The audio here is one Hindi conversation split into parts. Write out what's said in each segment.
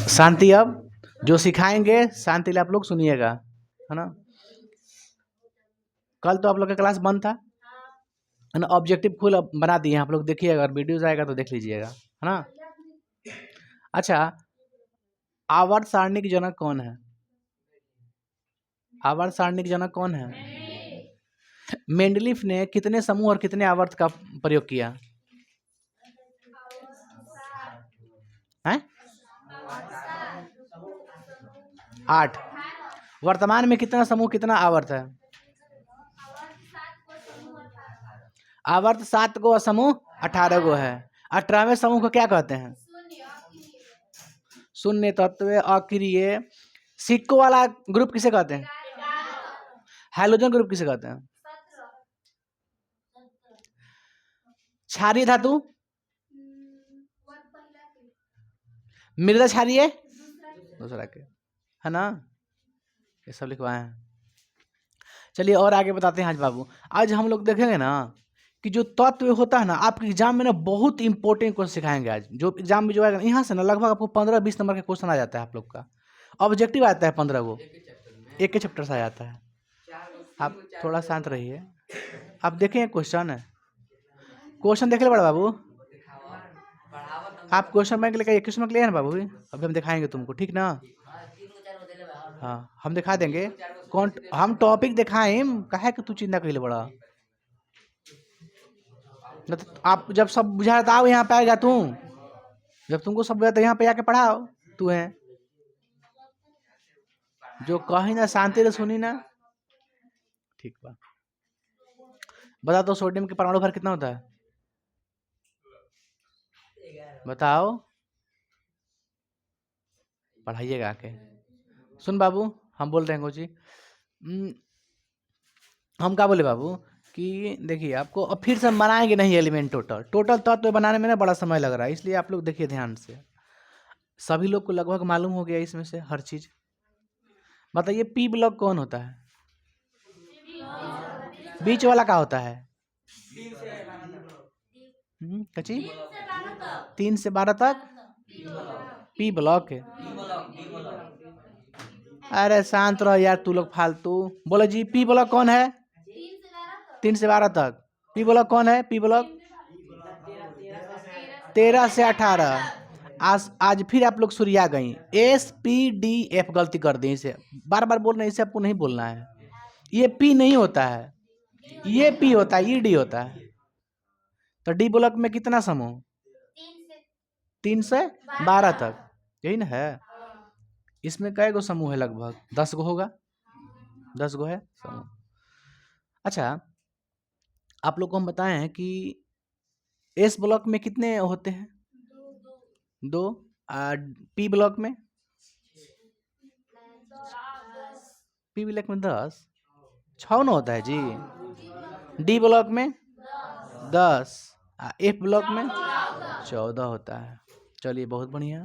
शांति। अब जो सिखाएंगे शांति ले आप लोग सुनिएगा, है ना। कल तो आप लोग का क्लास बंद था, है ना। ऑब्जेक्टिव खुल बना दिए आप लोग, देखिएगा, अगर वीडियोज आएगा तो देख लीजिएगा, है ना। अच्छा, आवर्त सारणी की जनक कौन है? आवर्त सारणी की जनक कौन है? मेंडलीफ ने कितने समूह और कितने आवर्त का प्रयोग किया है? 8। वर्तमान में कितना समूह कितना आवर्त है? आवर्त 7 गो, समूह 18 गो है। 18वें समूह को क्या कहते हैं? शून्य तत्व, अक्रिय। सिक्को वाला ग्रुप किसे कहते हैं? हैलोजन ग्रुप किसे कहते हैं? क्षारीय धातु मृदा क्षारीय दूसरा के, है ना। ये सब लिखवाए हैं। चलिए और आगे बताते हैं। आज बाबू, आज हम लोग देखेंगे ना कि जो तत्व होता है ना, आपके एग्जाम में ना बहुत इंपॉर्टेंट क्वेश्चन सिखाएंगे आज। जो एग्जाम में जो आएगा यहाँ से ना लगभग आपको 15-20 नंबर का क्वेश्चन आ जाता है। आप लोग का ऑब्जेक्टिव आता है 15 गो, एक के चैप्टर से आ जाता है। आप थोड़ा शांत रहिए, आप देखें क्वेश्चन है। क्वेश्चन देख ले बड़ा बाबू, आप क्वेश्चन बैंक लेकर क्वेश्चन बैंक ले ना बाबू, अभी हम दिखाएंगे तुमको, ठीक ना। हाँ, हम दिखा देंगे। कौन हम टॉपिक दिखाएं, काहे कि तू चिंता कइले बड़ा। न तो आप जब सब बुझा तो आओ यहाँ पे आएगा तू, जब तुमको सब बुझा तो यहाँ पे आके पढ़ाओ तू है। जो कही ना शांति से सुनी ना, ठीक बा। बता तो सोडियम के परमाणु भार कितना होता है? बताओ, पढ़ाइएगा आके। सुन बाबू, हम बोल रहे हैं जी, हम क्या बोले बाबू कि देखिए, आपको अब फिर से हम बनाएंगे नहीं एलिमेंट टोटल तत्व बनाने में ना बड़ा समय लग रहा है, इसलिए आप लोग देखिए ध्यान से। सभी लोग को लगभग मालूम हो गया इसमें से हर चीज। बताइए पी ब्लॉक कौन होता है? बीच वाला क्या होता है? कची 3 से 12 तक पी ब्लॉक है। अरे शांत रहो यार तू लोग फालतू। बोलो जी, पी ब्लॉक कौन है? 3 से 12 तक। पी ब्लॉक कौन है? पी ब्लॉक 13 से 18। आज फिर आप लोग सुरिया गई। SPDF गलती कर दी, इसे बार बार बोल रहे हैं, इसे आपको नहीं बोलना है। ये पी नहीं होता है, ये पी होता है, ये डी होता है। तो डी ब्लॉक में कितना समूह? 3 से 12 तक, यही ना है। इसमें कई गो समूह है? लगभग 10 गो होगा, 10 गो है समूह। अच्छा, आप लोग को हम बताएं कि एस ब्लॉक में कितने होते हैं? 2। पी ब्लॉक में? पी ब्लॉक में 10, 6 ना होता है जी। डी ब्लॉक में 10, एफ ब्लॉक में 14 होता है। चलिए बहुत बढ़िया।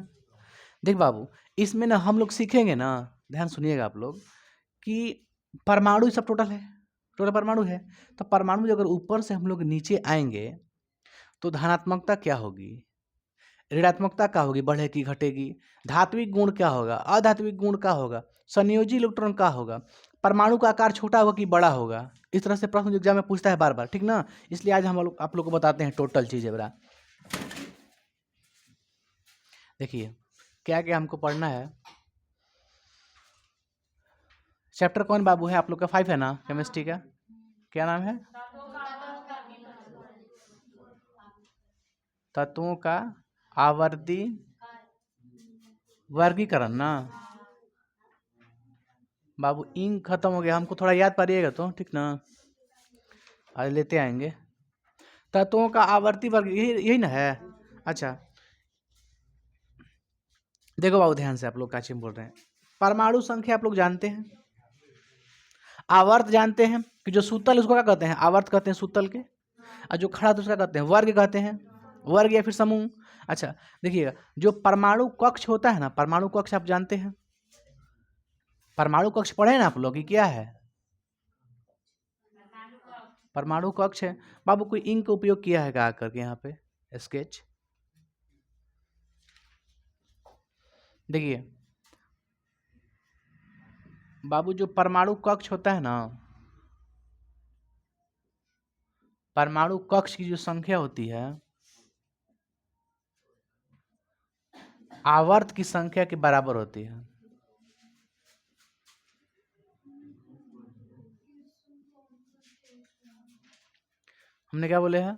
देख बाबू, इसमें ना हम लोग सीखेंगे ना, ध्यान सुनिएगा आप लोग, कि परमाणु सब टोटल है, टोटल परमाणु है। तो परमाणु अगर ऊपर से हम लोग नीचे आएंगे तो धनात्मकता क्या होगी, ऋणात्मकता क्या होगी, बढ़ेगी घटेगी। धात्विक गुण क्या होगा, अधात्विक गुण क्या होगा, संयोजी इलेक्ट्रॉन क्या होगा, परमाणु का आकार छोटा होगा कि बड़ा होगा। इस तरह से प्रश्न एग्जाम में पूछता है बार बार, ठीक ना। इसलिए आज हम लोग आप लोग को बताते हैं टोटल चीजें बड़ा। देखिए क्या क्या हमको पढ़ना है। चैप्टर कौन बाबू है आप लोग का? 5 है ना केमिस्ट्री का? क्या नाम है? तत्वों का आवर्ती वर्गीकरण ना। बाबू इंक खत्म हो गया, हमको थोड़ा याद पारिएगा तो, ठीक ना। आज लेते आएंगे। तत्वों का आवर्ती वर्ग, यही ना है। अच्छा देखो बाबू ध्यान से, आप लोग क्या चीज बोल रहे हैं। परमाणु संख्या आप लोग जानते हैं, आवर्त जानते हैं कि जो सूतल उसको क्या कहते हैं? आवर्त कहते हैं सूतल के। और जो खड़ा तो उसका कहते हैं वर्ग, कहते हैं वर्ग या फिर समूह। अच्छा देखिएगा, जो परमाणु कक्ष होता है ना, परमाणु कक्ष आप जानते हैं, परमाणु कक्ष पढ़े ना आप लोग, क्या है परमाणु कक्ष है। बाबू कोई इंक का उपयोग किया है क्या करके यहाँ पे स्केच? देखिए बाबू, जो परमाणु कक्ष होता है ना, परमाणु कक्ष की जो संख्या होती है आवर्त की संख्या के बराबर होती है। हमने क्या बोले हैं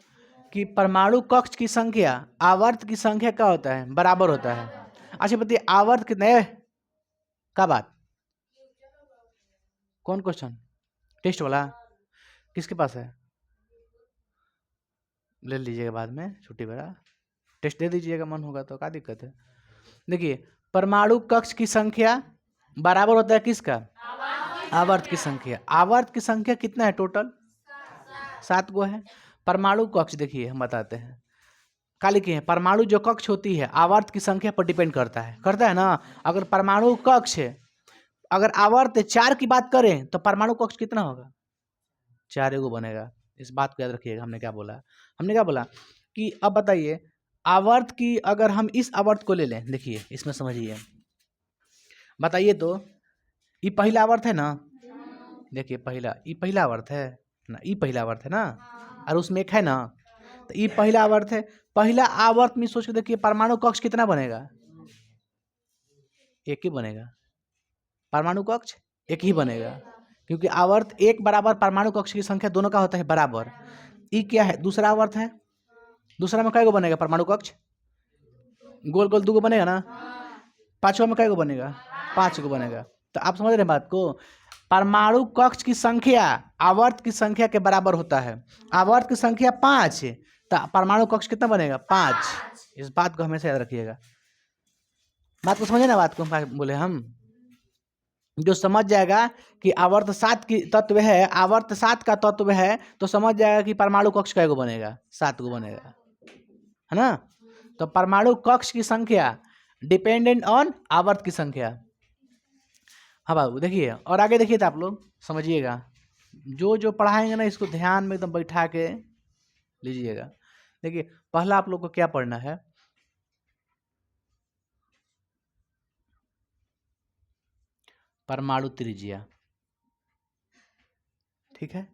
कि परमाणु कक्ष की संख्या आवर्त की संख्या क्या होता है, बराबर होता है। अच्छा बताइए आवर्त कितने का बात, कौन क्वेश्चन, टेस्ट वाला किसके पास है, ले लीजिएगा बाद में छुट्टी बेरा, टेस्ट दे दीजिएगा, मन होगा तो, क्या दिक्कत है। देखिए परमाणु कक्ष की संख्या बराबर होता है किसका, आवर्त की संख्या। आवर्त की संख्या कितना है टोटल, 7 गो है। परमाणु कक्ष देखिए हम बताते हैं, क्या लिखे हैं, परमाणु जो कक्ष होती है आवर्त की संख्या पर डिपेंड करता है ना। अगर परमाणु कक्ष है, अगर आवर्त 4 की बात करें तो परमाणु कक्ष कितना होगा, 4 गो बनेगा। इस बात को याद रखिएगा। हमने क्या बोला, हमने क्या बोला कि अब बताइए आवर्त की, अगर हम इस आवर्त को ले लें, देखिए इसमें समझिए, बताइए तो ये पहला आवर्त है ना, देखिए पहला, ये पहला आवर्त है ना, ये पहला आवर्त है ना, और उसमें एक है ना, तो ये पहला आवर्त है। पहला आवर्त में सोच के देखिए परमाणु कक्ष कितना बनेगा, एक ही बनेगा, परमाणु कक्ष एक ही बनेगा, क्योंकि आवर्त एक बराबर परमाणु कक्ष की संख्या दोनों का होता है बराबर। ये क्या है, दूसरा आवर्त है, दूसरा में कई गो बनेगा परमाणु कक्ष, गोल गोल 2 गो बनेगा ना, पांचवा में कई गो बनेगा, 5 गो बनेगा। तो आप समझ रहे हैं बात को, परमाणु कक्ष की संख्या आवर्त की संख्या के बराबर होता है। आवर्त की संख्या 5 तो परमाणु कक्ष कितना बनेगा, 5। इस बात को हमेशा याद रखिएगा। बात को समझे ना, बात को बोले हम, जो समझ जाएगा कि आवर्त 7 की तत्व है, आवर्त 7 का तत्व है, तो समझ जाएगा कि परमाणु कक्ष कै गो बनेगा, 7 गो बनेगा, है ना। तो परमाणु कक्ष की संख्या डिपेंडेंट ऑन आवर्त की संख्या। हाँ बाबू देखिए, और आगे देखिए तो आप लोग समझिएगा, जो जो पढ़ाएंगे ना इसको ध्यान में एकदम बैठा के लीजिएगा। देखिए पहला आप लोग को क्या पढ़ना है, परमाणु त्रिज्या, ठीक है।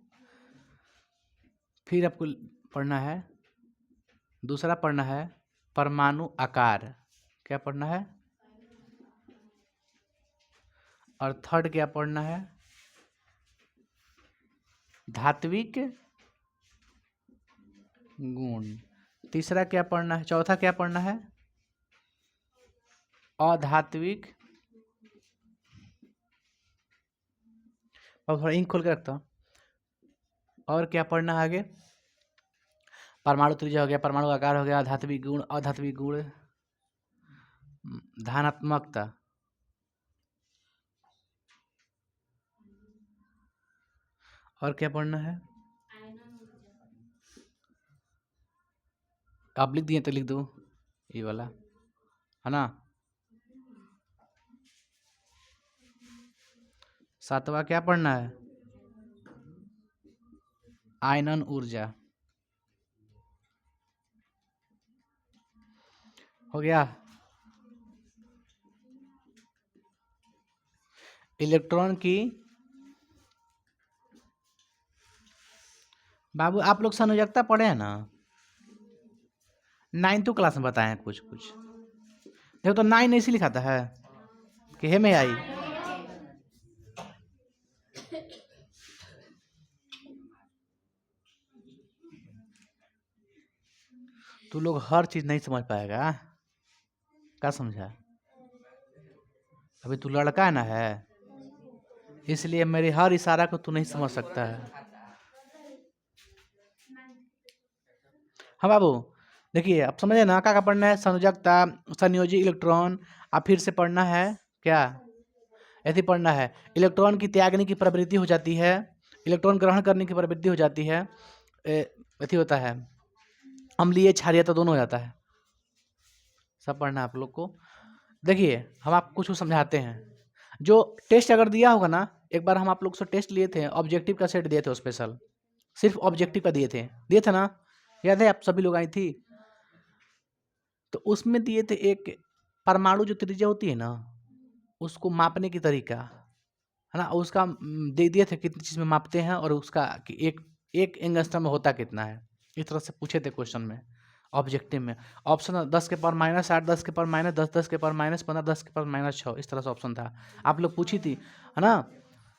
फिर आपको पढ़ना है, दूसरा पढ़ना है परमाणु आकार, क्या पढ़ना है, और थर्ड क्या पढ़ना है, धात्विक गुण। तीसरा क्या पढ़ना है, चौथा क्या पढ़ना है, अधात्विक। और थोड़ा इंक खोल के रखता हूँ। और क्या पढ़ना है आगे, परमाणु त्रिज्या हो गया, परमाणु आकार हो गया, अधात्विक गुण, अधात्विक गुण, धनात्मकता, और क्या पढ़ना है, आप लिख दिए तो लिख दो, ये वाला है ना। 7वां क्या पढ़ना है, आयनन ऊर्जा, हो गया। इलेक्ट्रॉन की, बाबू आप लोग संयोजकता पढ़े हैं ना, 9th क्लास में बताए हैं कुछ कुछ। देखो तो 9 ऐसे लिखाता है कि हे में आई, तू लोग हर चीज नहीं समझ पाएगा, क्या समझा, अभी तू लड़का है ना है, इसलिए मेरे हर इशारा को तू नहीं समझ सकता है। हाँ बाबू देखिए, आप समझे ना, क्या पढ़ना है, संयोजकता, संयोजी इलेक्ट्रॉन, आप फिर से पढ़ना है क्या, ऐसे पढ़ना है इलेक्ट्रॉन की त्यागने की प्रवृत्ति हो जाती है, इलेक्ट्रॉन ग्रहण करने की प्रवृत्ति हो जाती है, ऐसे होता है, अम्लीय क्षारीय तो दोनों हो जाता है, सब पढ़ना है आप लोग को। देखिए हम आपको कुछ समझाते हैं, जो टेस्ट अगर दिया होगा ना, एक बार हम आप लोग से टेस्ट लिए थे, ऑब्जेक्टिव का सेट दिए थे स्पेशल, सिर्फ ऑब्जेक्टिव का दिए थे ना, याद है आप सभी लोग आई थी, तो उसमें दिए थे एक परमाणु जो त्रिज्या होती है ना, उसको मापने की तरीका है ना, उसका दे दिए थे कितनी चीज़ में मापते हैं और उसका कि एक एंगस्ट्रम में होता कितना है, इस तरह से पूछे थे क्वेश्चन में ऑब्जेक्टिव में। ऑप्शन 10 के पावर -8, 10 के पावर -10, 10 के पावर -15, 10 के पावर -6, इस तरह से ऑप्शन था, आप लोग पूछी थी, है ना।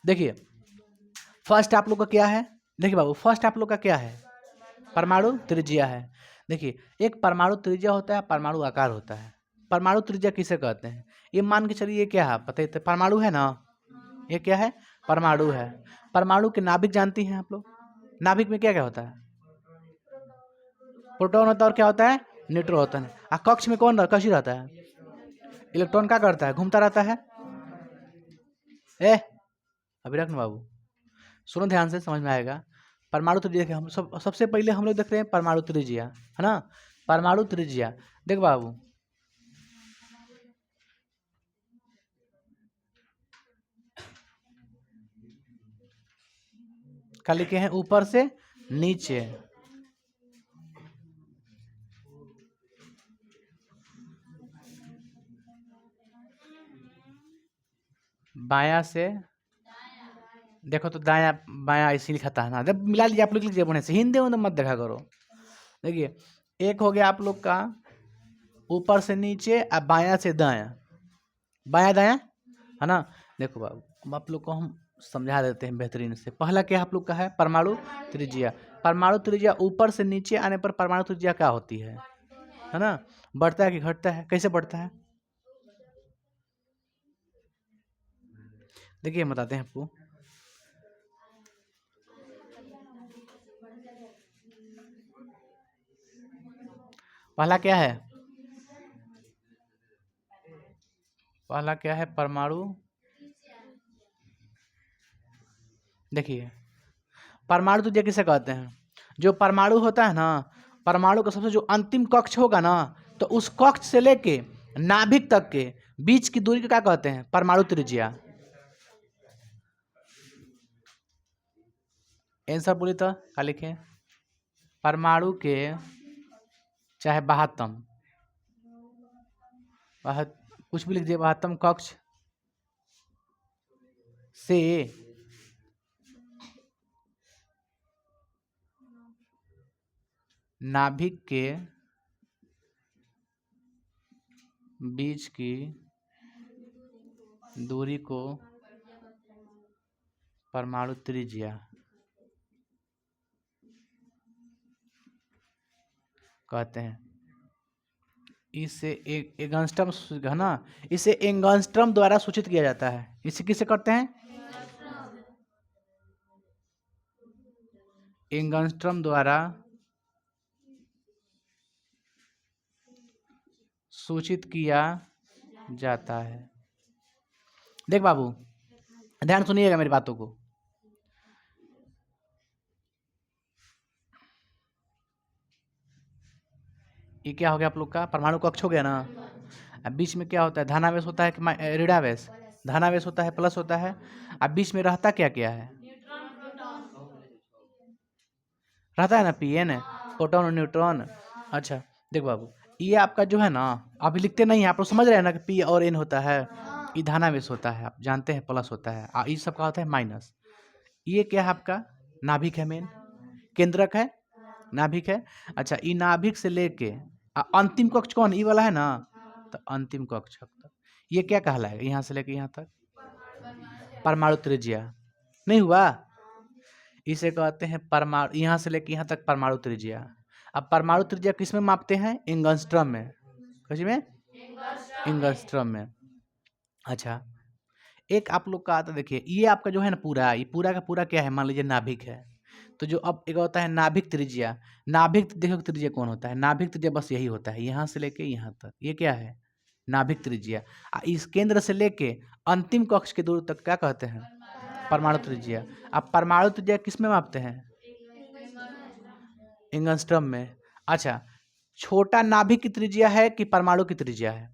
देखिए फर्स्ट आप लोग का क्या है, देखिए बाबू फर्स्ट आप लोग का क्या है, परमाणु त्रिज्या है। देखिए एक परमाणु त्रिज्या होता है, परमाणु आकार होता है। परमाणु त्रिज्या किसे कहते हैं, ये मान के चलिए ये क्या है पता है, परमाणु है ना, ये क्या है, परमाणु है। परमाणु के नाभिक जानती हैं आप लोग, नाभिक में क्या क्या होता है, प्रोटॉन होता है और क्या होता है, न्यूट्रॉन होता है। कक्ष में कौन कक्ष रहता है, इलेक्ट्रॉन क्या करता है, घूमता रहता है। अभी रखना बाबू, सुनो ध्यान से, समझ में आएगा। परमाणु त्रिज्या देखिए हम सबसे पहले हम लोग देख रहे हैं परमाणु त्रिज्या, है ना। परमाणु त्रिज्या देख बाबू, क्या लिखे हैं, ऊपर से नीचे, बाया से देखो तो दाया बाया इसी लिखा था ना, जब मिला लीजिए आप लोग लीजिए बढ़िया से, हिंदी में मत देखा करो। देखिए एक हो गया आप लोग का ऊपर से नीचे और बाया से दाया, बाया दाया, है ना। देखो बाबू आप लोग को हम समझा देते हैं बेहतरीन से। पहला क्या आप लोग का है, परमाणु त्रिज्या। परमाणु त्रिज्या ऊपर से नीचे आने पर परमाणु त्रिज्या क्या होती है ना, बढ़ता है कि घटता है, कैसे बढ़ता है, देखिए बताते हैं आपको। पहला क्या है, पहला क्या है, परमाणु। देखिए परमाणु त्रिज्या किसे कहते हैं, जो परमाणु होता है ना, परमाणु का सबसे जो अंतिम कक्ष होगा ना, तो उस कक्ष से लेके नाभिक तक के बीच की दूरी को क्या कहते हैं, परमाणु त्रिज्या। आंसर बोली तो क्या लिखे, परमाणु के चाहे बाहत्तम कुछ भी लिख दिए, बाहत्तम कक्ष से नाभिक के बीच की दूरी को परमाणु त्रिज्या कहते हैं। इसे एक एंगस्ट्रम है ना, इसे एंगस्ट्रम द्वारा सूचित किया जाता है। इसे किसे करते हैं, एंगस्ट्रम द्वारा सूचित किया जाता है। देख बाबू ध्यान सुनिएगा मेरी बातों को, ये क्या हो गया आप लोग का, परमाणु कक्ष हो गया ना। अब बीच में क्या होता है, धनावेश होता है कि ऋणावेश, धनावेश होता है प्लस होता है। अब बीच में रहता क्या क्या है, रहता है ना पी एन, प्रोटॉन और न्यूट्रॉन। अच्छा देख बाबू ये आपका जो है ना, अभी लिखते नहीं है, आप लोग समझ रहे हैं ना कि पी और एन होता है, ये धनावेश होता है, आप जानते हैं, प्लस होता है, ये सब का होता है माइनस। ये क्या है आपका, नाभिक है, मेन केंद्रक है, नाभिक है। अच्छा ये नाभिक से लेके अंतिम कक्ष कौन, ये वाला है ना, तो अंतिम कक्ष तक ये क्या कहलाएगा, यहाँ से लेके यहाँ तक परमाणु त्रिज्या। नहीं हुआ, इसे कहते हैं परमाणु, यहाँ से लेके यहाँ तक परमाणु त्रिज्या। अब परमाणु त्रिज्या किस में मापते हैं, एंगस्ट्रम में, किस में, एंगस्ट्रम में। अच्छा एक आप लोग का आता, देखिए ये आपका जो है ना पूरा, ये पूरा का पूरा क्या है, मान लीजिए नाभिक है, तो जो अब एक होता है नाभिक त्रिज्या। नाभिक देखो त्रिज्या कौन होता है, नाभिक त्रिज्या बस यही होता है, यहाँ से लेके यहाँ तक, ये क्या है, नाभिक त्रिज्या। इस केंद्र से लेके अंतिम कक्ष के दूर तक क्या कहते हैं, परमाणु त्रिज्या। अब परमाणु त्रिज्या किस में मापते हैं, एंगस्ट्रम में। अच्छा छोटा नाभिक की त्रिज्या है कि परमाणु की त्रिज्या है,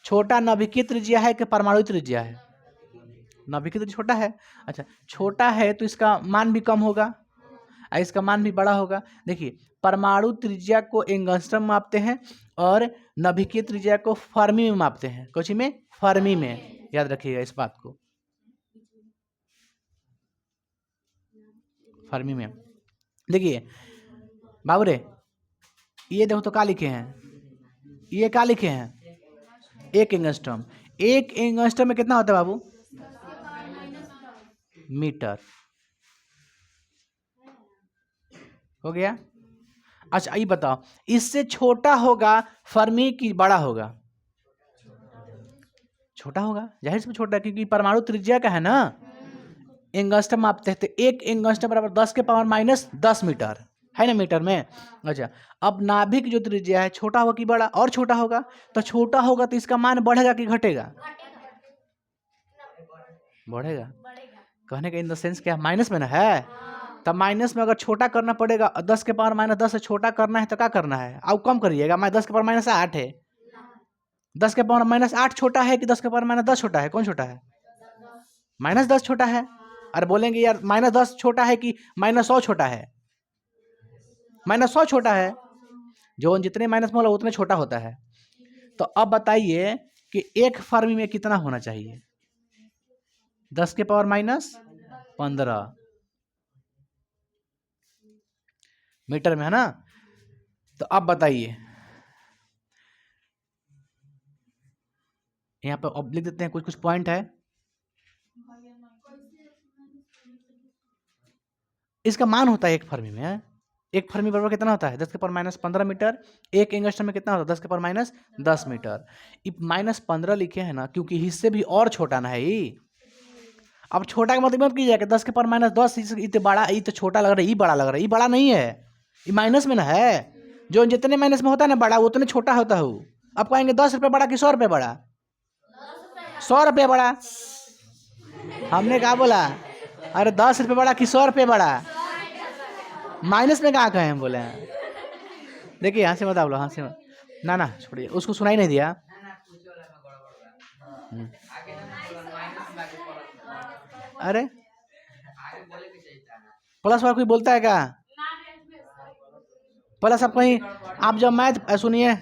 छोटा नाभिकीय त्रिज्या है कि परमाणु त्रिज्या है, नाभिकीय त्रिज्या छोटा है। अच्छा छोटा है तो इसका मान भी कम होगा और इसका मान भी बड़ा होगा। देखिए परमाणु त्रिज्या को एंगस्ट्रम में मापते हैं और नाभिकीय त्रिज्या को फर्मी में मापते हैं। कौन सी में? फर्मी में। याद रखिएगा इस बात को, फर्मी में। देखिए बाबू रे, ये देखो तो क्या लिखे हैं, ये क्या लिखे हैं? 1 एंगस्ट्रम। 1 एंगस्ट्रम में कितना होता है बाबू? मीटर। हो गया। अच्छा ये बताओ, इससे छोटा होगा फर्मी की बड़ा होगा? छोटा होगा, जाहिर से छोटा, क्योंकि परमाणु त्रिज्या का है ना, एंगस्ट्रम मापते हैं। तो 1 एंगस्ट्रम बराबर 10 के पावर माइनस 10 मीटर है ना, मीटर में। अच्छा अब नाभिक जो त्रिज्या है छोटा होगा कि बड़ा? और छोटा होगा। तो छोटा होगा तो इसका मान बढ़ेगा कि घटेगा? बढ़ेगा। कहने का इन द सेंस क्या, माइनस में ना है, तब माइनस में अगर छोटा करना पड़ेगा, 10 के पावर माइनस 10 से छोटा करना है तो क्या करना है? अब कम करिएगा। 10 के पावर माइनस 8 है, 10 के पावर माइनस 8 छोटा है कि 10 के पावर माइनस 10 छोटा है? कौन छोटा है? माइनस 10 छोटा है। अरे बोलेंगे यार माइनस 10 छोटा है कि माइनस 100 छोटा है? माइनस 100 छोटा है। जो जितने माइनस में होला उतने छोटा होता है। तो अब बताइए कि एक फर्मी में कितना होना चाहिए? 10 के पावर माइनस 15 मीटर में, है ना। तो अब बताइए, यहाँ पे अब लिख देते हैं, कुछ कुछ पॉइंट है। इसका मान होता है एक फर्मी में, एक फर्मी बराबर कितना होता है? 10 के पावर माइनस 15 मीटर। 1 एंगस्ट्रम में कितना होता है? 10 के पावर माइनस 10 मीटर। माइनस 15 लिखे हैं ना, क्योंकि हिस्से भी और छोटा ना है ये। अब छोटा का मतलब कीजिए कि 10 के पावर माइनस 10 इतने बड़ा, ये तो छोटा लग रहा है, ये बड़ा लग रहा है। ये बड़ा नहीं है, ये माइनस में ना है। जो जितने माइनस में होता है ना बड़ा, उतने छोटा होता है। अब कहेंगे 10 रुपये बड़ा कि 100 रुपये बड़ा? 100 रुपये बड़ा। हमने क्या बोला? अरे 10 रुपये बड़ा कि 100 रुपये बड़ा? माइनस में कहाँ कहे हम बोले हैं? देखिए यहाँ से मत आप लोग, हाँ से मत, ना ना छोड़िए, उसको सुनाई नहीं दिया। अरे प्लस वाला कोई बोलता है क्या? प्लस आप कहीं, आप जब मैथ सुनिए,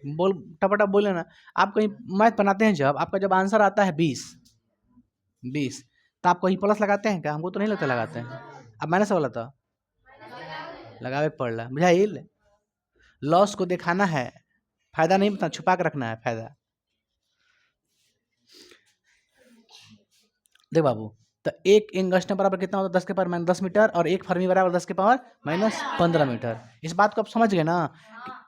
बोल टपटप बोले ना, आप कहीं मैथ बनाते हैं, जब आपका जब आंसर आता है 20 तो आप कहीं प्लस लगाते हैं क्या? हमको तो नहीं लगता लगाते हैं। अब माइनस वाला था लगावे पड़ रहा, बुझाइल। लॉस को दिखाना है, फायदा नहीं बता, छुपा के रखना है फायदा। देख बाबू, तो 1 एंगस्ट्रम बराबर कितना होता है? 10 के पावर माइनस 10 मीटर। और 1 फर्मी बराबर 10 के पावर माइनस 15 मीटर। इस बात को आप समझ गए ना?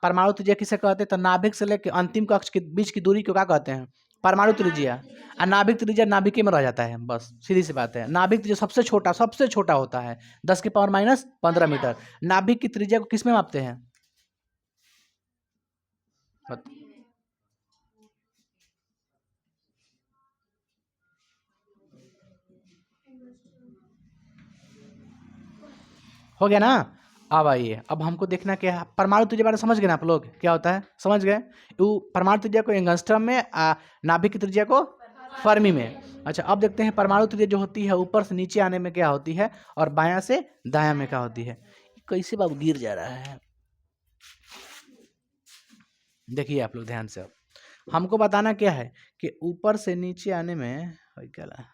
परमाणु त्रिज्या किसे कहते हैं? तो नाभिक से लेकर अंतिम कक्ष के बीच की दूरी को क्या कहते हैं? परमाणु त्रिज्या। और नाभिक त्रिज्या नाभिक में रह जाता है, बस सीधी सी बात है। नाभिक त्रिज्या सबसे छोटा होता है, 10 के पावर माइनस 15 मीटर। नाभिक की त्रिज्या को किस में मापते हैं? हो गया ना। अब आइए, अब हमको देखना क्या है, परमाणु त्रिज्या बारे में समझ गए ना आप लोग? क्या होता है समझ गए? परमाणु त्रिज्या को एंगस्ट्रम में, नाभिक की त्रिज्या को फर्मी में। अच्छा अब देखते हैं परमाणु त्रिज्या जो होती है ऊपर से नीचे आने में क्या होती है, और बायां से दायां में क्या होती है। कैसे बाबू गिर जा रहा है, देखिए आप लोग ध्यान से। अब हमको बताना क्या है कि ऊपर से नीचे आने में, क्या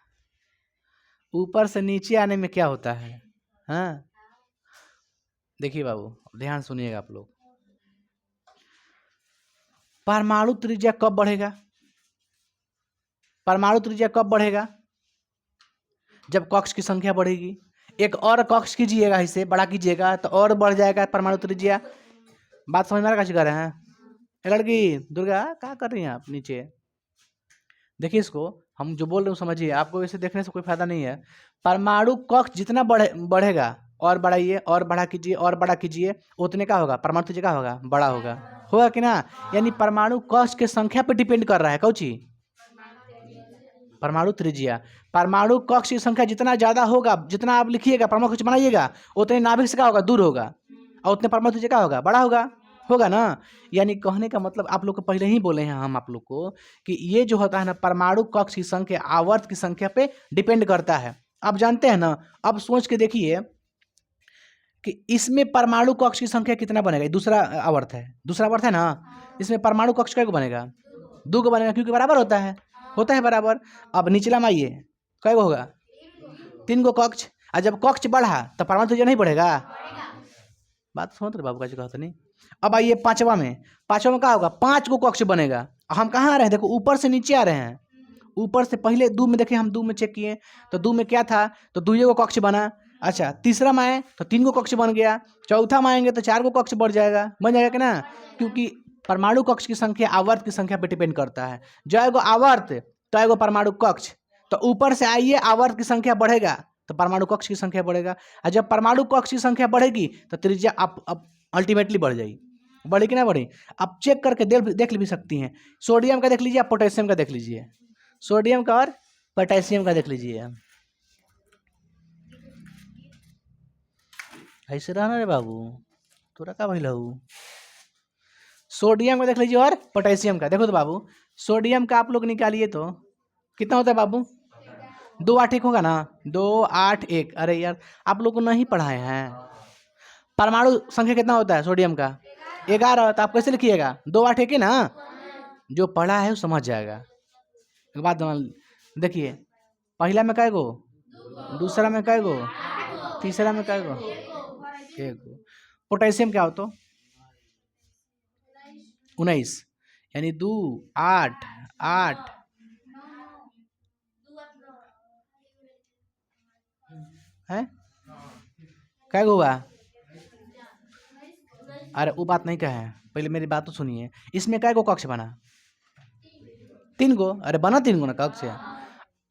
ऊपर से नीचे आने में क्या होता है? हाँ देखिए बाबू ध्यान सुनिएगा आप लोग, परमाणु त्रिज्या कब बढ़ेगा? परमाणु त्रिज्या कब बढ़ेगा? जब कक्ष की संख्या बढ़ेगी। एक और कक्ष कीजिएगा, इसे बड़ा कीजिएगा तो और बढ़ जाएगा परमाणु त्रिज्या। बात समझ में आ रहा? कैसे कर रहे हैं? लड़की दुर्गा क्या कर रही हैं आप नीचे? देखिए इसको, हम जो बोल रहे हैं समझिए, आपको इसे देखने से कोई फायदा नहीं है। परमाणु कक्ष जितना बढ़ेगा, और बढ़ाइए, और बढ़ा कीजिए, और बड़ा कीजिए, उतने का होगा परमाणु त्रिज्या का होगा, बड़ा होगा कि ना? यानी परमाणु कक्ष के संख्या पर डिपेंड कर रहा है। कौची? परमाणु त्रिज्या। परमाणु कक्ष की संख्या जितना ज्यादा होगा, जितना आप लिखिएगा परमाणु कक्ष बनाइएगा, उतने नाभिक से क्या होगा? दूर होगा, और उतने परमाणु त्रिज्या का होगा? बड़ा होगा ना। यानी कहने का मतलब आप लोग को पहले ही बोले हैं हम आप लोग को कि ये जो होता है ना, परमाणु कक्ष की संख्या आवर्त की संख्या पे डिपेंड करता है। आप जानते हैं ना? अब सोच के देखिए, कि इसमें परमाणु कक्ष की संख्या कितना बनेगा? दूसरा आवर्त है, दूसरा आवर्त है ना, इसमें परमाणु कक्ष कै को बनेगा? 2 को बनेगा, क्योंकि बराबर होता है बराबर। अब निचला में आइए, कै को होगा? 3 को कक्ष। और जब कक्ष बढ़ा तो परमाणु त्रिज्या नहीं बढ़ेगा? बात समझ रहे बाबू का जी कहते नहीं। अब आइए पांचवा में क्या होगा? 5 को कक्ष बनेगा। हम कहाँ आ रहे हैं? देखो ऊपर से नीचे आ रहे हैं। ऊपर से पहले 2 में देखे, हम 2 में चेक किए तो 2 में क्या था? तो 2 को कक्ष बना। अच्छा, तीसरा में आए तो 3 को कक्ष बन गया। चौथा में आएंगे तो 4 को कक्ष बढ़ जाएगा, बन जाएगा कि ना? क्योंकि परमाणु कक्ष की संख्या आवर्त की संख्या पर डिपेंड करता है। जो आवर्त तो परमाणु कक्ष। तो ऊपर से आइए, आवर्त की संख्या बढ़ेगा तो परमाणु कक्ष की संख्या बढ़ेगा। और जब परमाणु कक्ष की संख्या बढ़ेगी तो त्रिज्या अब अल्टीमेटली बढ़ जाएगी। बढ़ी कि ना बढ़ी? आप चेक करके देख भी सकती हैं। सोडियम का देख लीजिए, आप पोटेशियम का देख लीजिए। सोडियम का और पोटेशियम का देख लीजिए। ऐसे रहना रे बाबू, तोरा का भइल हऊ? सोडियम का देख लीजिए और पोटेशियम का। देखो तो बाबू, सोडियम का आप लोग निकालिए तो कितना होता है बाबू? 2 8 1 होगा ना? 2 8 1। अरे यार, आप लोग को नहीं पढ़ाए हैं। परमाणु संख्या कितना होता है सोडियम का? 11। तो आप कैसे लिखिएगा? 2 8 1 ना? जो पढ़ा है वो समझ जाएगा। एक बात देखिए, पहला में कै गो, दूसरा में कै गो, तीसरा में कै गो? 1 गो। पोटेशियम क्या हो तो? 19, यानी 2 8 8 है, कै गो हुआ? अरे वो बात नहीं कहे, पहले मेरी बात तो सुनिए। इसमें कै गो कक्ष बना? 3 गो। अरे बना 3 गो ना कक्ष।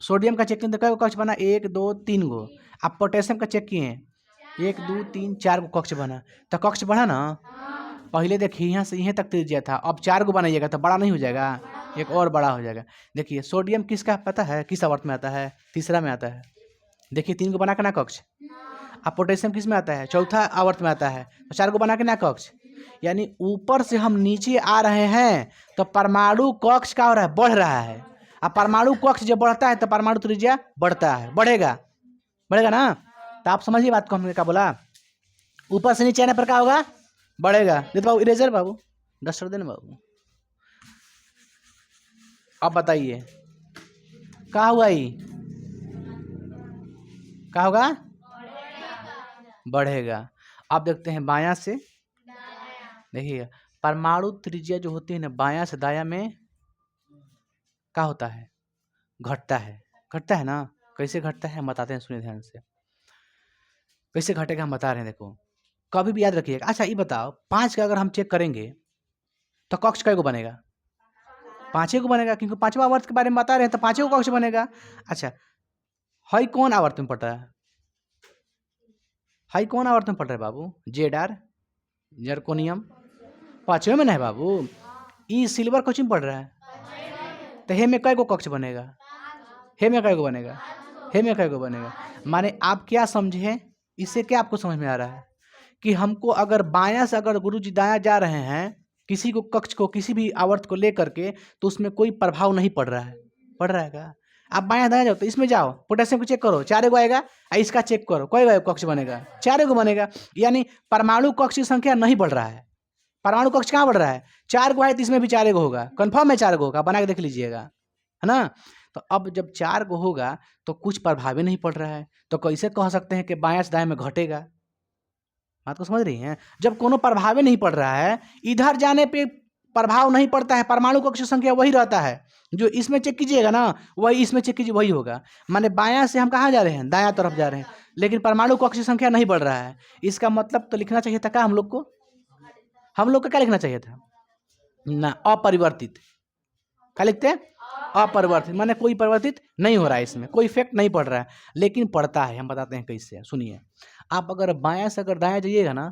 सोडियम का चेक किए तो कै गो कक्ष बना? 1 2 3 गो। आप पोटेशियम का चेक किए 1 2 3 4 गो कक्ष बना। तो कक्ष बढ़ा ना? पहले देखिए यहाँ से यहाँ तक त्रिज्या था, अब 4 गो बनाइएगा तो बड़ा नहीं हो जाएगा? एक और बड़ा हो जाएगा। देखिए सोडियम किसका पता है, किस आवर्त में आता है? तीसरा में आता है। देखिए 3 को बना के ना कक्ष। अब पोटेशियम किस में आता है? चौथा आवर्त में आता है। तो 4 को बना के ना कक्ष। यानी ऊपर से हम नीचे आ रहे हैं तो परमाणु कक्ष का हो रहा है? बढ़ रहा है। अब परमाणु कक्ष जब बढ़ता है तो परमाणु त्रिज्या बढ़ता है, बढ़ेगा ना? तो आप समझिए बात को, हमने क्या बोला? ऊपर से नीचे आने पर क्या होगा? बढ़ेगा। दे बाबू इरेजर, बाबू डस्टर देना बाबू। अब बताइए क्या हुआ? क्या होगा? बढ़ेगा। आप देखते हैं बायां से, देखिए परमाणु त्रिज्या जो होती है ना, बायां से दायां में क्या होता है? घटता है ना? कैसे घटता है हम बताते हैं, सुनिए ध्यान से। कैसे घटेगा हम बता रहे हैं, देखो कभी भी याद रखिएगा। अच्छा ये बताओ, 5 का अगर हम चेक करेंगे तो कक्ष कै गो बनेगा? 5 को बनेगा, क्योंकि 5वां आवर्त के बारे में बता रहे हैं तो 5 को कक्ष बनेगा। अच्छा, हाई कौन आवर्त में पड़ रहा है? हाई कौन आवर्त में पड़ रहा है बाबू? जेडार जर्कोनियम 5वें में नहीं बाबू। ई सिल्वर कोचिंग पड़ रहा है तो हे में कै गो कक्ष बनेगा? हे में कै गो बनेगा? हे में कै गो बनेगा? माने आप क्या समझे? इससे क्या आपको समझ में आ रहा है कि हमको अगर बायां से अगर गुरुजी दायां जा रहे हैं, किसी को कक्ष को, किसी भी आवर्त को लेकर के, तो उसमें कोई प्रभाव नहीं पड़ रहा है? पड़ रहा है क्या? आप बायां दायां जाओ तो इसमें जाओ, पोटेशियम को चेक करो 4 गो आएगा, इसका चेक करो कै गो कक्ष बनेगा? 4 गो बनेगा। यानी परमाणु कक्ष की संख्या नहीं बढ़ रहा है। परमाणु कक्ष कहाँ बढ़ रहा है? 4 गो है तो इसमें भी 4 गो होगा, कन्फर्म है 4 गो होगा, बना के देख लीजिएगा, है ना? तो अब जब 4 गो होगा तो कुछ प्रभाव ही नहीं पड़ रहा है, तो कैसे कह सकते हैं कि बायां से दाएं में घटेगा? बात को समझ रही हैं? जब कोनो प्रभाव ही नहीं पड़ रहा है, इधर जाने पे प्रभाव नहीं पड़ता है, परमाणु कक्ष संख्या वही रहता है। जो इसमें चेक कीजिएगा ना, वही इसमें चेक कीजिए, वही होगा। माने बायां से हम कहाँ जा रहे हैं? दायां तरफ जा रहे हैं, लेकिन परमाणु कक्ष संख्या नहीं बढ़ रहा है। इसका मतलब तो लिखना चाहिए था क्या हम लोग को? हम लोग को क्या लिखना चाहिए था ना? अपरिवर्तित। क्या लिखते हैं? अपरिवर्तित। माने कोई परिवर्तित नहीं हो रहा है, इसमें कोई इफेक्ट नहीं पड़ रहा है, लेकिन पड़ता है। हम बताते हैं कैसे, सुनिए। आप अगर बायां से अगर दायां जाइएगा ना,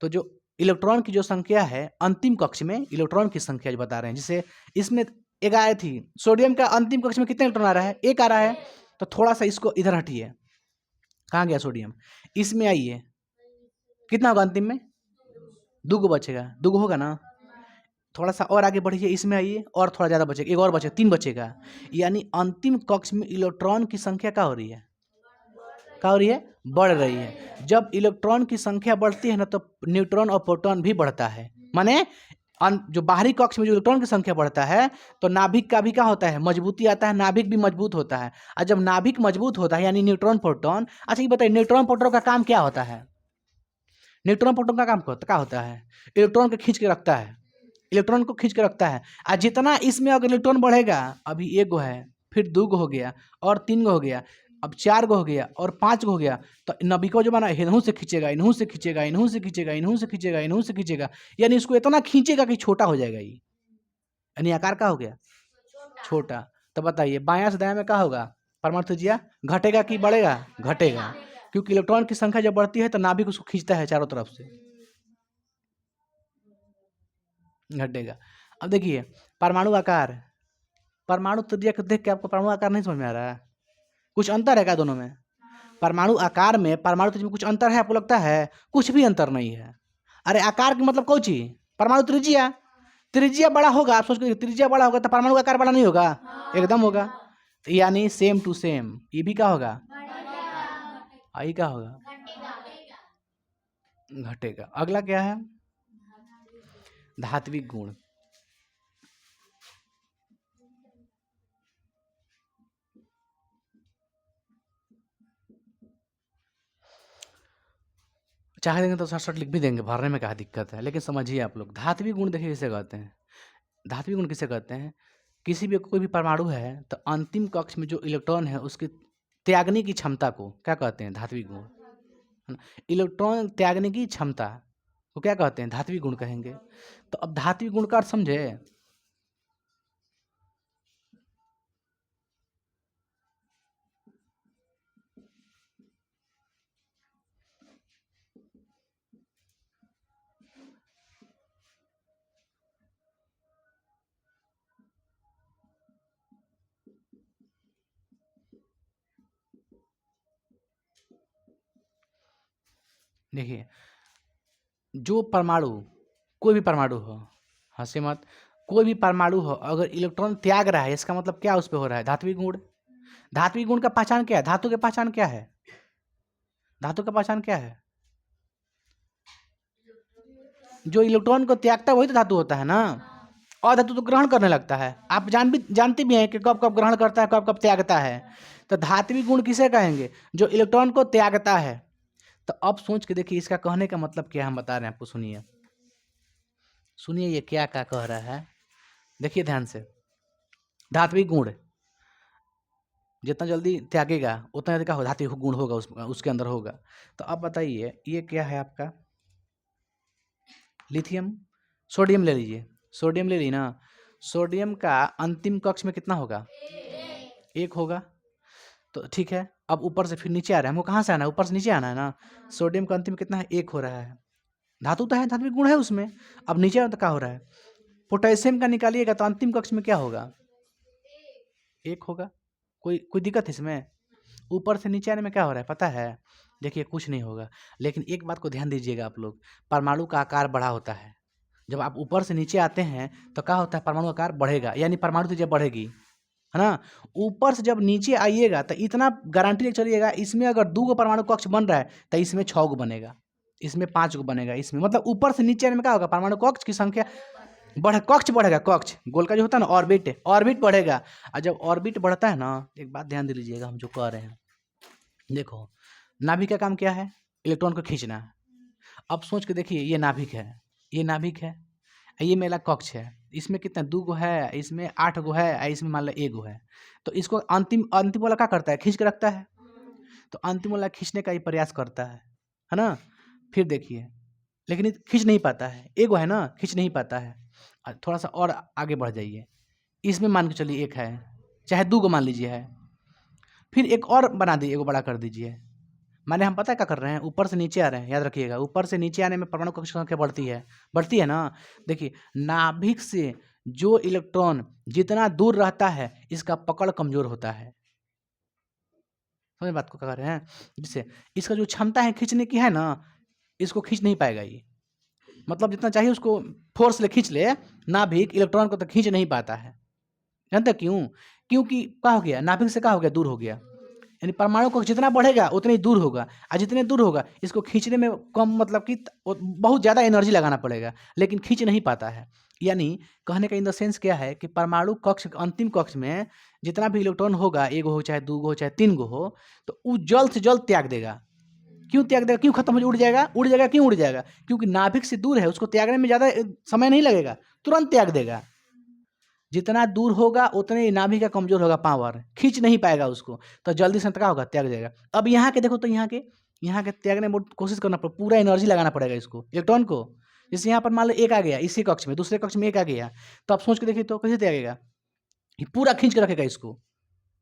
तो जो इलेक्ट्रॉन की जो संख्या है अंतिम कक्ष में, इलेक्ट्रॉन की संख्या जो बता रहे हैं, जैसे इसमें एक आई थी, सोडियम का अंतिम कक्ष में कितने इलेक्ट्रॉन आ रहा है? 1 आ रहा है। तो थोड़ा सा इसको इधर हटिए, कहाँ गया सोडियम? इसमें आइए, कितना होगा अंतिम में? 2 गो बचेगा, 2 गो होगा ना? थोड़ा सा और आगे बढ़िए, इसमें आइए और थोड़ा ज़्यादा बचेगा, एक और बचेगा, 3 बचेगा। यानी अंतिम कक्ष में इलेक्ट्रॉन की संख्या क्या हो रही है? क्या हो रही है? बढ़ रही है। जब इलेक्ट्रॉन की संख्या बढ़ती है ना तो न्यूट्रॉन और प्रोटॉन भी बढ़ता है। माने जो बाहरी कक्ष में जो इलेक्ट्रॉन की संख्या बढ़ता है तो नाभिक का भी क्या होता है, मजबूती आता है, नाभिक भी मजबूत होता है। और जब नाभिक मजबूत होता है यानी न्यूट्रॉन प्रोटॉन, अच्छा ये बताइए न्यूट्रॉन प्रोटॉन का काम क्या होता है? न्यूट्रॉन प्रोटॉन का काम क्या होता है? इलेक्ट्रॉन को खींच के रखता है, इलेक्ट्रॉन को खींच के रखता है। और जितना इसमें अगर इलेक्ट्रॉन बढ़ेगा, अभी 1 गो है, फिर 2 गो हो गया, और 3 गो हो गया, अब 4 गो हो गया, और 5 गो हो गया, तो नबिको जो बना इन्हों से खींचेगा, इन्हों से खींचेगा, इन्हों से खींचेगा, इन्हों से खींचेगा, इन्हों से खींचेगा, यानी इसको इतना खींचेगा कि छोटा हो जाएगा। ये यानी आकार का हो गया छोटा। तो बताइए बायां से दायां में क्या होगा? परमाणु त्रिज्या घटेगा कि बढ़ेगा? घटेगा, क्योंकि इलेक्ट्रॉन की संख्या जब बढ़ती है तो नाभिक उसको खींचता है चारों तरफ से, घटेगा। अब देखिए परमाणु आकार, परमाणु त्रिज्या को देख के आपको परमाणु आकार नहीं समझ में आ रहा है? कुछ अंतर है क्या दोनों में? परमाणु आकार में परमाणु त्रिज्या में कुछ अंतर है आपको लगता है? कुछ भी अंतर नहीं है। अरे आकार की मतलब कौन चीज? परमाणु त्रिज्या। त्रिज्या बड़ा होगा, आप सोच के त्रिज्या बड़ा होगा तो परमाणु आकार बड़ा नहीं होगा? एकदम होगा। तो यानी सेम टू सेम ये भी क्या होगा? आई क्या होगा? घटेगा। अगला क्या है? धात्विक गुण। चाहे देंगे तो शॉर्ट लिख भी देंगे, भरने में क्या दिक्कत है, लेकिन समझिए आप लोग धात्विक गुण देखिए किसे कहते हैं। धात्विक गुण किसे कहते हैं? किसी भी कोई भी परमाणु है तो अंतिम कक्ष में जो इलेक्ट्रॉन है उसकी त्यागने की क्षमता को क्या कहते हैं? धात्विक गुण, है ना? इलेक्ट्रॉन त्यागने की क्षमता को क्या कहते हैं? धात्विक गुण कहेंगे। तो अब धात्विक गुण का अर्थ समझे? देखिए जो परमाणु, कोई भी परमाणु हो, हंसे मत, कोई भी परमाणु हो अगर इलेक्ट्रॉन त्याग रहा है इसका मतलब क्या उस पर हो रहा है? धात्विक गुण। धात्विक गुण का पहचान क्या है? धातु की पहचान क्या है? धातु का पहचान क्या है? जो इलेक्ट्रॉन को त्यागता है वही तो धातु होता है ना। और धातु तो ग्रहण करने लगता है, आप जानते भी हैं कि कब कब ग्रहण करता है, कब कब त्यागता है। तो धात्विक गुण किसे कहेंगे? जो इलेक्ट्रॉन को त्यागता है। तो अब सोच के देखिए इसका कहने का मतलब क्या हम बता रहे हैं आपको, सुनिए सुनिए ये क्या क्या कह रहा है, देखिए ध्यान से। धात्विक गुण जितना जल्दी त्यागेगा उतना जल्दी का धात्विक गुण होगा उसके अंदर होगा। तो अब बताइए ये क्या है आपका? लिथियम। सोडियम ले लीजिए, सोडियम ले ली ना। सोडियम का अंतिम कक्ष में कितना होगा? 1 होगा। तो ठीक है, अब ऊपर से फिर नीचे आ रहा है, हमको कहाँ से आना है? ऊपर से नीचे आना है ना। सोडियम का अंतिम कितना है? 1 हो रहा है। धातु तो है, धात्विक गुण है उसमें। अब नीचे तो क्या हो रहा है? पोटेशियम का निकालिएगा तो अंतिम कक्ष में क्या होगा? 1 होगा। कोई दिक्कत है इसमें? ऊपर से नीचे आने में क्या हो रहा है पता है? देखिए कुछ नहीं होगा, लेकिन एक बात को ध्यान दीजिएगा आप लोग, परमाणु का आकार बड़ा होता है। जब आप ऊपर से नीचे आते हैं तो क्या होता है? परमाणु आकार बढ़ेगा, यानी परमाणु त्रिज्या बढ़ेगी, है ना। ऊपर से जब नीचे आइएगा तो इतना गारंटी लेके चलिएगा, इसमें अगर 2 गो परमाणु कक्ष बन रहा है तो इसमें 6 गो बनेगा, इसमें 5 गो बनेगा, इसमें मतलब ऊपर से नीचे आने में क्या होगा? परमाणु कक्ष की संख्या कक्ष बढ़ेगा, कक्ष गोल का जो होता है ना ऑर्बिट, ऑर्बिट बढ़ेगा। और जब ऑर्बिट बढ़ता है ना, एक बात ध्यान दे लीजिएगा हम जो कह रहे हैं, देखो नाभिक का काम क्या है? इलेक्ट्रॉन को खींचना है। अब सोच के देखिए ये नाभिक है, ये नाभिक है, ये मेरा कक्ष है, इसमें कितना 2 गो है, इसमें 8 गो है, इसमें मान लो 1 गो है। तो इसको अंतिम अंतिम वाला क्या करता है? खींच के रखता है। तो अंतिम वाला खींचने का ही प्रयास करता है ना। फिर देखिए लेकिन ये खींच नहीं पाता है, 1 गो है ना, खींच नहीं पाता है। थोड़ा सा और आगे बढ़ जाइए, इसमें मान के चलिए 1 है, चाहे 2 गो मान लीजिए है, फिर एक और बना दीजिए, 1 गो बड़ा कर दीजिए। माने हम पता क्या कर रहे हैं? ऊपर से नीचे आ रहे हैं, याद रखिएगा ऊपर से नीचे आने में परमाणु कक्ष संख्या बढ़ती है ना। देखिए नाभिक से जो इलेक्ट्रॉन जितना दूर रहता है इसका पकड़ कमजोर होता है, समझ बात को कह रहे हैं। जिससे इसका जो क्षमता है खींचने की है ना, इसको खींच नहीं पाएगा ये, मतलब जितना चाहिए उसको फोर्स ले खींच ले, नाभिक इलेक्ट्रॉन को तो खींच नहीं पाता है। जानते क्यों? क्योंकि क्या हो गया? नाभिक से क्या हो गया? दूर हो गया। यानी परमाणु कक्ष जितना बढ़ेगा उतनी दूर होगा, और जितने दूर होगा इसको खींचने में कम मतलब कि बहुत ज़्यादा एनर्जी लगाना पड़ेगा, लेकिन खींच नहीं पाता है। यानी कहने का इन द सेंस क्या है कि परमाणु कक्ष अंतिम कक्ष में जितना भी इलेक्ट्रॉन होगा, 1 हो चाहे 2 हो चाहे 3 हो, तो वो जल्द से जल्द त्याग देगा। क्यों त्याग देगा? क्यों खत्म हो उड़ जाएगा? उड़ जाएगा क्यों उड़ जाएगा? क्योंकि नाभिक से दूर है, उसको त्यागने में ज़्यादा समय नहीं लगेगा, तुरंत त्याग देगा। जितना दूर होगा उतने नाभि का कमजोर होगा, पावर खींच नहीं पाएगा उसको, तो जल्दी से क्या होगा? त्याग जाएगा। अब यहाँ के देखो तो यहाँ के त्यागने में कोशिश करना पड़ेगा, पूरा एनर्जी लगाना पड़ेगा इसको, इलेक्ट्रॉन को। जैसे यहाँ पर मान लो 1 आ गया इसी कक्ष में, दूसरे कक्ष में 1 आ गया, तो आप सोच के देखिए तो कैसे त्यागेगा? ये पूरा खींच के रखेगा इसको,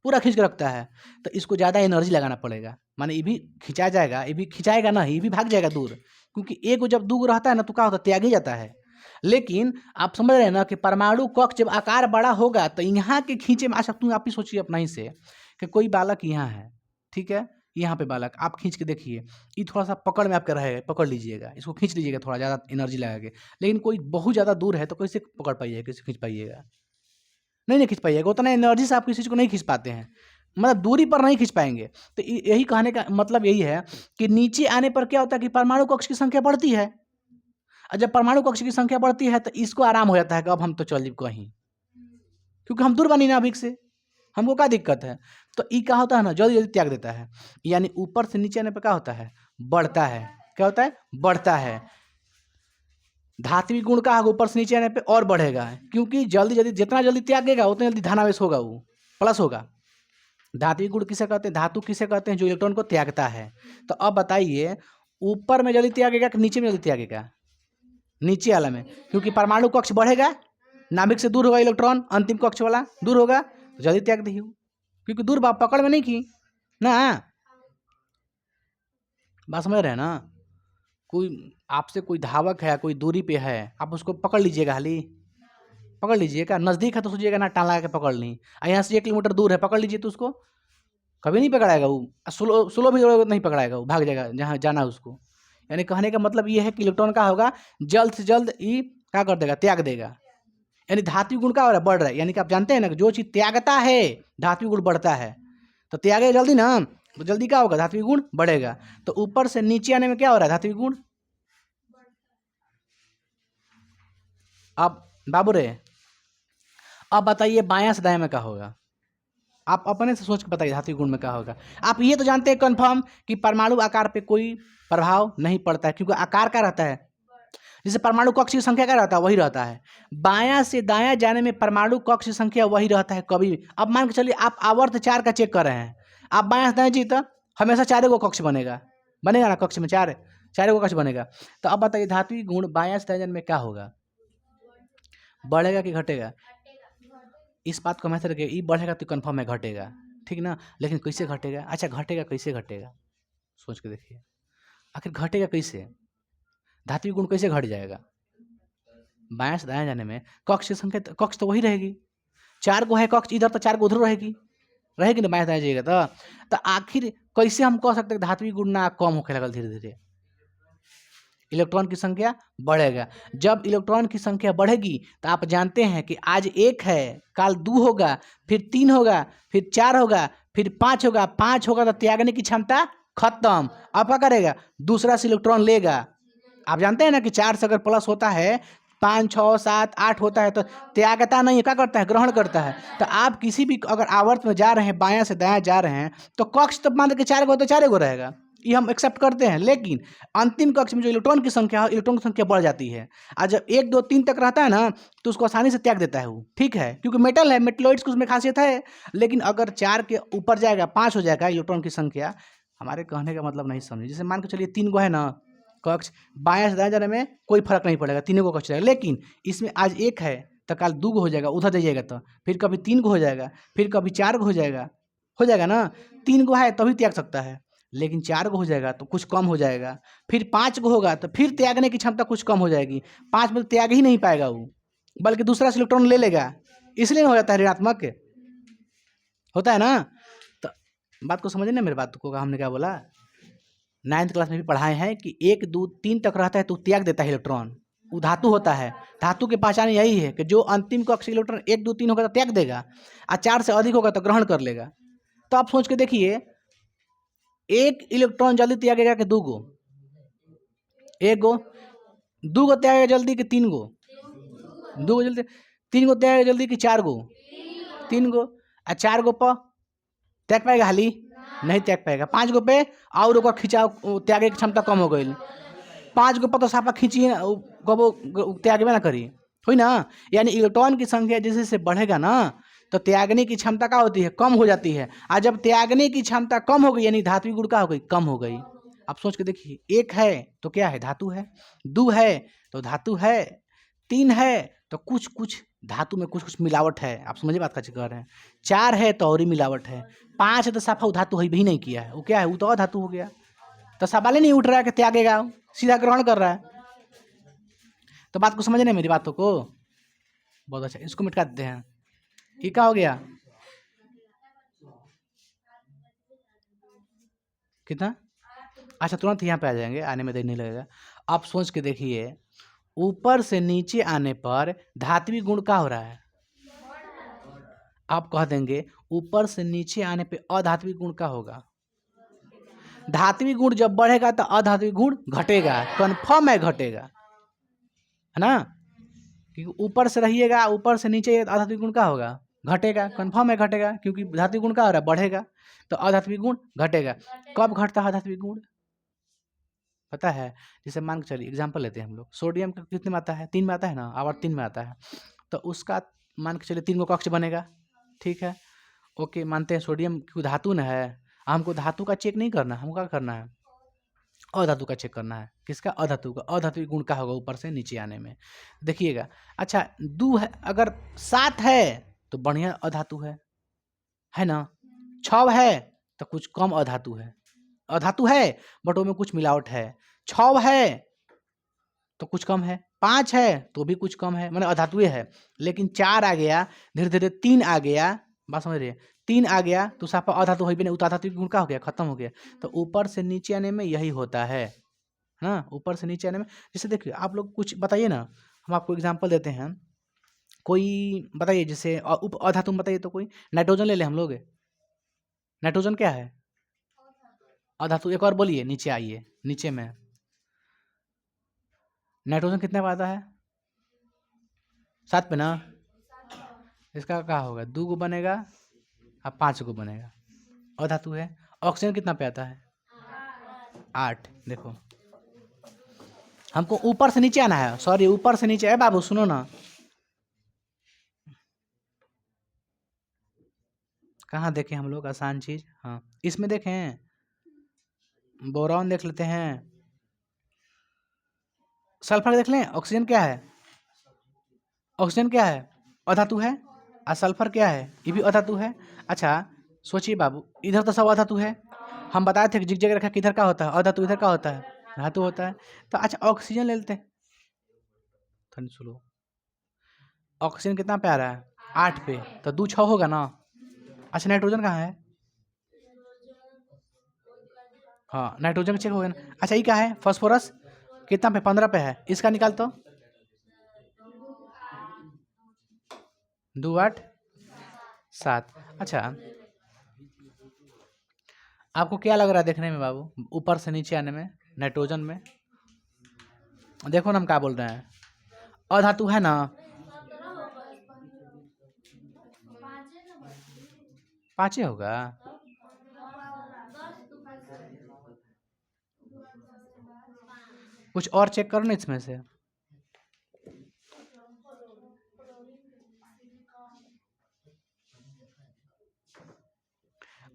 पूरा खींच के रखता है, तो इसको ज़्यादा एनर्जी लगाना पड़ेगा। माने ये भी खिंचा जाएगा, ये भी खिंचाएगा ना, ये भी भाग जाएगा दूर, क्योंकि एक जब दूर रहता है ना तो क्या होता है? त्याग ही जाता है। लेकिन आप समझ रहे हैं ना कि परमाणु कक्ष जब आकार बड़ा होगा तो यहाँ के खींचे में आ सकते हैं। आप ही सोचिए अपना ही से कि कोई बालक यहाँ है, ठीक है, यहाँ पे बालक आप खींच के देखिए, ये थोड़ा सा पकड़ में आपके रहेगा, पकड़ लीजिएगा, इसको खींच लीजिएगा थोड़ा ज़्यादा एनर्जी लगा के। लेकिन कोई बहुत ज़्यादा दूर है तो कैसे पकड़ पाइएगा, कैसे खींच पाइएगा? नहीं खींच पाइएगा, उतना एनर्जी से आप किसी चीज़ को नहीं खींच पाते हैं, मतलब दूरी पर नहीं खींच पाएंगे। तो यही कहने का मतलब यही है कि नीचे आने पर क्या होता है कि परमाणु कक्ष की संख्या बढ़ती है, और जब परमाणु कक्ष की संख्या बढ़ती है तो इसको आराम हो जाता है कि अब हम तो चल जी कहीं, क्योंकि हम दूर बनी नाभिक से, हमको क्या दिक्कत है। तो ये क्या होता है ना, जल्दी जल्दी त्याग देता है। यानी ऊपर से नीचे आने पर क्या होता है? बढ़ता है। क्या होता है? बढ़ता है। धात्विक गुण का ऊपर से नीचे आने पे और बढ़ेगा, क्योंकि जल्दी जल्दी जितना जल्दी त्यागेगा उतना जल्दी धनावेश होगा, वो प्लस होगा। धात्विक गुण किसे कहते हैं? धातु किसे कहते हैं? जो इलेक्ट्रॉन को त्यागता है। तो अब बताइए ऊपर में जल्दी त्यागेगा कि नीचे में जल्दी त्यागेगा? नीचे वाला में, क्योंकि परमाणु कक्ष बढ़ेगा, नाभिक से दूर होगा इलेक्ट्रॉन, अंतिम कक्ष वाला दूर होगा तो जल्दी त्याग दी, क्योंकि दूर पकड़ में नहीं की ना। बात समझ रहे हैं ना? कोई आपसे कोई धावक है, कोई दूरी पे है, आप उसको पकड़ लीजिएगा, हाली पकड़ लीजिएगा। नज़दीक है तो सोचिएगा ना टांग लगा के पकड़ ली, यहाँ से 1 किलोमीटर दूर है पकड़ लीजिए तो उसको कभी नहीं पकड़ाएगा वो, स्लो भी नहीं पकड़ाएगा, वो भाग जाएगा जहाँ जाना है उसको। यानी कहने का मतलब ये है कि इलेक्ट्रॉन का होगा जल्द से जल्द ये क्या कर देगा? त्याग देगा। यानी धात्विक गुण का हो रहा है? बढ़ रहा है। यानी कि आप जानते हैं ना कि जो चीज़ त्यागता है धात्विक गुण बढ़ता है, तो त्यागे जल्दी ना तो जल्दी क्या होगा? धात्विक गुण बढ़ेगा। तो ऊपर से नीचे आने में क्या हो रहा है? धात्विक गुण। अब बाबू रे अब बताइए बायां से दाएं में क्या होगा? आप अपने से सोच के बताइए धात्विक गुण में क्या होगा। आप ये तो जानते हैं कन्फर्म कि परमाणु आकार पे कोई प्रभाव नहीं पड़ता है, क्योंकि आकार क्या रहता है? जैसे परमाणु कक्ष की संख्या क्या रहता है? वही रहता है। बायां से दायां जाने में परमाणु कक्ष की संख्या वही रहता है कभी भी। अब मान के चलिए आप आवर्त 4 का चेक कर रहे हैं, आप बायां से दाएं जी तो हमेशा 4 गो कक्ष बनेगा ना, कक्ष में 4 गो कक्ष बनेगा। तो अब बताइए धात्विक गुण बायां से दाएं जाने में क्या होगा? बढ़ेगा कि घटेगा? इस बात को हमेशा रखिए, ये बढ़ेगा तो कन्फर्म है घटेगा, ठीक ना। लेकिन कैसे घटेगा? अच्छा घटेगा कैसे? घटेगा सोच के देखिए, आखिर घटेगा कैसे? धात्विक गुण कैसे घट जाएगा? बायां से दायां जाने में कक्ष की संख्या, कक्ष तो वही रहेगी, 4 गो है कक्ष इधर तो 4 गो उधर रहेगी ना, बायां से दायां जाइएगा तो आखिर कैसे हम कह सकते हैं धात्विक गुण ना कम होने लगल? धीरे धीरे इलेक्ट्रॉन की संख्या बढ़ेगा। जब इलेक्ट्रॉन की संख्या बढ़ेगी तो आप जानते हैं कि आज 1 है, कल 2 होगा, फिर 3 होगा, फिर 4 होगा, फिर 5 होगा। 5 होगा तो त्यागने की क्षमता खत्म। अब क्या करेगा? दूसरा से इलेक्ट्रॉन लेगा। आप जानते हैं ना कि 4 से अगर प्लस होता है 5, 6, 7, 8 होता है तो त्यागता नहीं है, क्या करता है? ग्रहण करता है। तो आप किसी भी अगर आवर्त में जा रहे हैं, बायां से दायां जा रहे हैं, तो कक्ष तो मान के 4 गो तो 4 गो रहेगा, ये हम एक्सेप्ट करते हैं। लेकिन अंतिम कक्ष में जो इलेक्ट्रॉन की संख्या है, इलेक्ट्रॉन की संख्या बढ़ जाती है। और जब 1, 2, 3 तक रहता है ना तो उसको आसानी से त्याग देता है वो, ठीक है, क्योंकि मेटल है, मेटलॉइड्स की उसमें खासियत है। लेकिन अगर 4 के ऊपर जाएगा, 5 हो जाएगा इलेक्ट्रॉन की संख्या, हमारे कहने का मतलब नहीं समझे। जैसे मान के चलिए 3 गो है ना कक्ष, बायां से दायां जाने में कोई फर्क नहीं पड़ेगा, 3 गो कक्ष रहेगा। लेकिन इसमें आज 1 है तो कल 2 गो हो जाएगा, उधर जाइएगा तो फिर कभी 3 गो हो जाएगा, फिर कभी 4 गो हो जाएगा ना। 3 गो है तभी त्याग सकता है, लेकिन 4 गो हो जाएगा तो कुछ कम हो जाएगा, फिर 5 गो होगा तो फिर त्यागने की क्षमता कुछ कम हो जाएगी। 5 में तो त्याग ही नहीं पाएगा वो, बल्कि दूसरा से इलेक्ट्रॉन ले लेगा, इसलिए हो जाता है ऋणात्मक, होता है ना। तो बात को समझे ना, मेरे बात को हमने क्या बोला, 9th क्लास में भी पढ़ाए हैं कि 1, 2, 3 तक रहता है तो त्याग देता है इलेक्ट्रॉन, वो धातु होता है। धातु की पहचान यही है कि जो अंतिम कक्ष इलेक्ट्रॉन 1, 2, 3 होगा तो त्याग देगा, और 4 से अधिक होगा तो ग्रहण कर लेगा। तो आप सोच के देखिए एक इलेक्ट्रॉन जल्दी त्यागेगा कि 2 गो? 1 गो। 2 गो त्यागेगा जल्दी कि 3 गो? 2 गो जल्दी। 3 गो त्यागेगा जल्दी कि 4 गो? 3 गो। 4 गो पर त्याग पाएगा हाली? नहीं त्याग पाएगा। 5 गो पे और ओकर खिंचाव त्यागे की क्षमता कम हो गई। 5 गो पर तो साफा खींची कबो त्यागबे ना करी, हुई ना। यानी इलेक्ट्रॉन की संख्या जैसे जैसे बढ़ेगा ना तो त्यागने की क्षमता क्या होती है? कम हो जाती है। और जब त्यागने की क्षमता कम हो गई यानी धात्विक गुण क्या हो गई? कम हो गई। आप सोच के देखिए, 1 है तो क्या है? धातु है। 2 है तो धातु है। 3 है तो कुछ कुछ धातु में कुछ कुछ मिलावट है। आप समझिए बात का कर रहे हैं। 4 है तो और ही मिलावट है। 5 है तो साफा वो धातु भी नहीं किया है, वो क्या है? वो तो अधातु हो गया। तो सवाल ही नहीं उठ रहा है कि त्यागेगा, सीधा ग्रहण कर रहा है। तो बात को समझ रहे मेरी बातों को? बहुत अच्छा, इसको मिटा देते हैं। ये क्या हो गया? कितना? अच्छा, तुरंत यहाँ पे आ जाएंगे, आने में देर नहीं लगेगा। आप सोच के देखिए, ऊपर से नीचे आने पर धात्विक गुण क्या हो रहा है? आप कह देंगे ऊपर से नीचे आने पे अधात्विक गुण क्या होगा? धात्विक गुण जब बढ़ेगा तो अधात्विक गुण घटेगा, कन्फर्म है घटेगा, है ना। क्योंकि ऊपर से रहिएगा, ऊपर से नीचे अधात्विक गुण क्या होगा? घटेगा, कन्फर्म है घटेगा, क्योंकि धात्विक गुण क्या हो रहा है? बढ़ेगा, तो अधात्विक गुण घटेगा। कब घटता है अधात्विक गुण? पता है? जैसे मान के चलिए एग्जाम्पल लेते हैं हम लोग, सोडियम का कितने में आता है? 3 में आता है ना, आवर्त 3 में आता है। तो उसका मान के चलिए 3 गो कक्ष बनेगा, ठीक है। ओके, मानते हैं सोडियम क्यों धातु न है, हमको धातु का चेक नहीं करना, हमको क्या करना है? अधातु का चेक करना है। किसका? अधातु का। अधातु गुण का होगा ऊपर से नीचे आने में, देखिएगा। अच्छा, 2 है, अगर 7 है तो बढ़िया अधातु है ना। 6 है तो कुछ कम अधातु है, अधातु है बट वो में कुछ मिलावट है। 6 है तो कुछ कम है। 5 है तो भी कुछ कम है, मतलब अधातुए है। लेकिन 4 आ गया, धीरे धीरे 3 आ गया, बात समझ रही है? 3 आ गया तो साफा अधातु हो भी नहीं, अधातु गुण का हो गया, खत्म हो गया। तो ऊपर से नीचे आने में यही होता है ना। ऊपर से नीचे आने में जैसे देखिए, आप लोग कुछ बताइए ना, हम आपको एग्जांपल देते हैं। कोई बताइए, जैसे उप अधातु बताइए तो कोई। नाइट्रोजन ले लें हम लोग। नाइट्रोजन क्या है? अधातु। एक और बोलिए, नीचे आइए, नीचे में नाइट्रोजन कितने पे आता है? 7 पे ना। इसका क्या होगा? 2 गो बनेगा और 5 गो बनेगा, अधातु है। ऑक्सीजन कितना पे आता है? 8। देखो, हमको ऊपर से नीचे आना है, सॉरी ऊपर से नीचे है बाबू, सुनो ना। कहाँ देखें हम लोग आसान चीज? हाँ, इसमें देखें, बोरॉन देख लेते हैं, सल्फर देख लें। ऑक्सीजन क्या है? ऑक्सीजन क्या है? अधातु है। और सल्फर क्या है? ये भी अधातु है। अच्छा सोचिए बाबू, इधर तो सब अधातु है। हम बताए थे कि जिग जगह रखा किधर का होता है अधातु, इधर का होता है धातु होता है। तो अच्छा ऑक्सीजन ले लेते हैं, थोड़ी सुनो। ऑक्सीजन कितना पे आ रहा है? 8 पे, तो 2 6 होगा ना। अच्छा नाइट्रोजन कहाँ है? हाँ, नाइट्रोजन चेक हो गया ना। अच्छा ये क्या है? फास्फोरस कितना पे? 15 पे है। इसका निकाल तो 2 8 7। अच्छा आपको क्या लग रहा है देखने में बाबू, ऊपर से नीचे आने में नाइट्रोजन में? देखो ना हम क्या बोल रहे हैं, अधातु है ना। 5 ही होगा। कुछ और चेक करो ना इसमें से।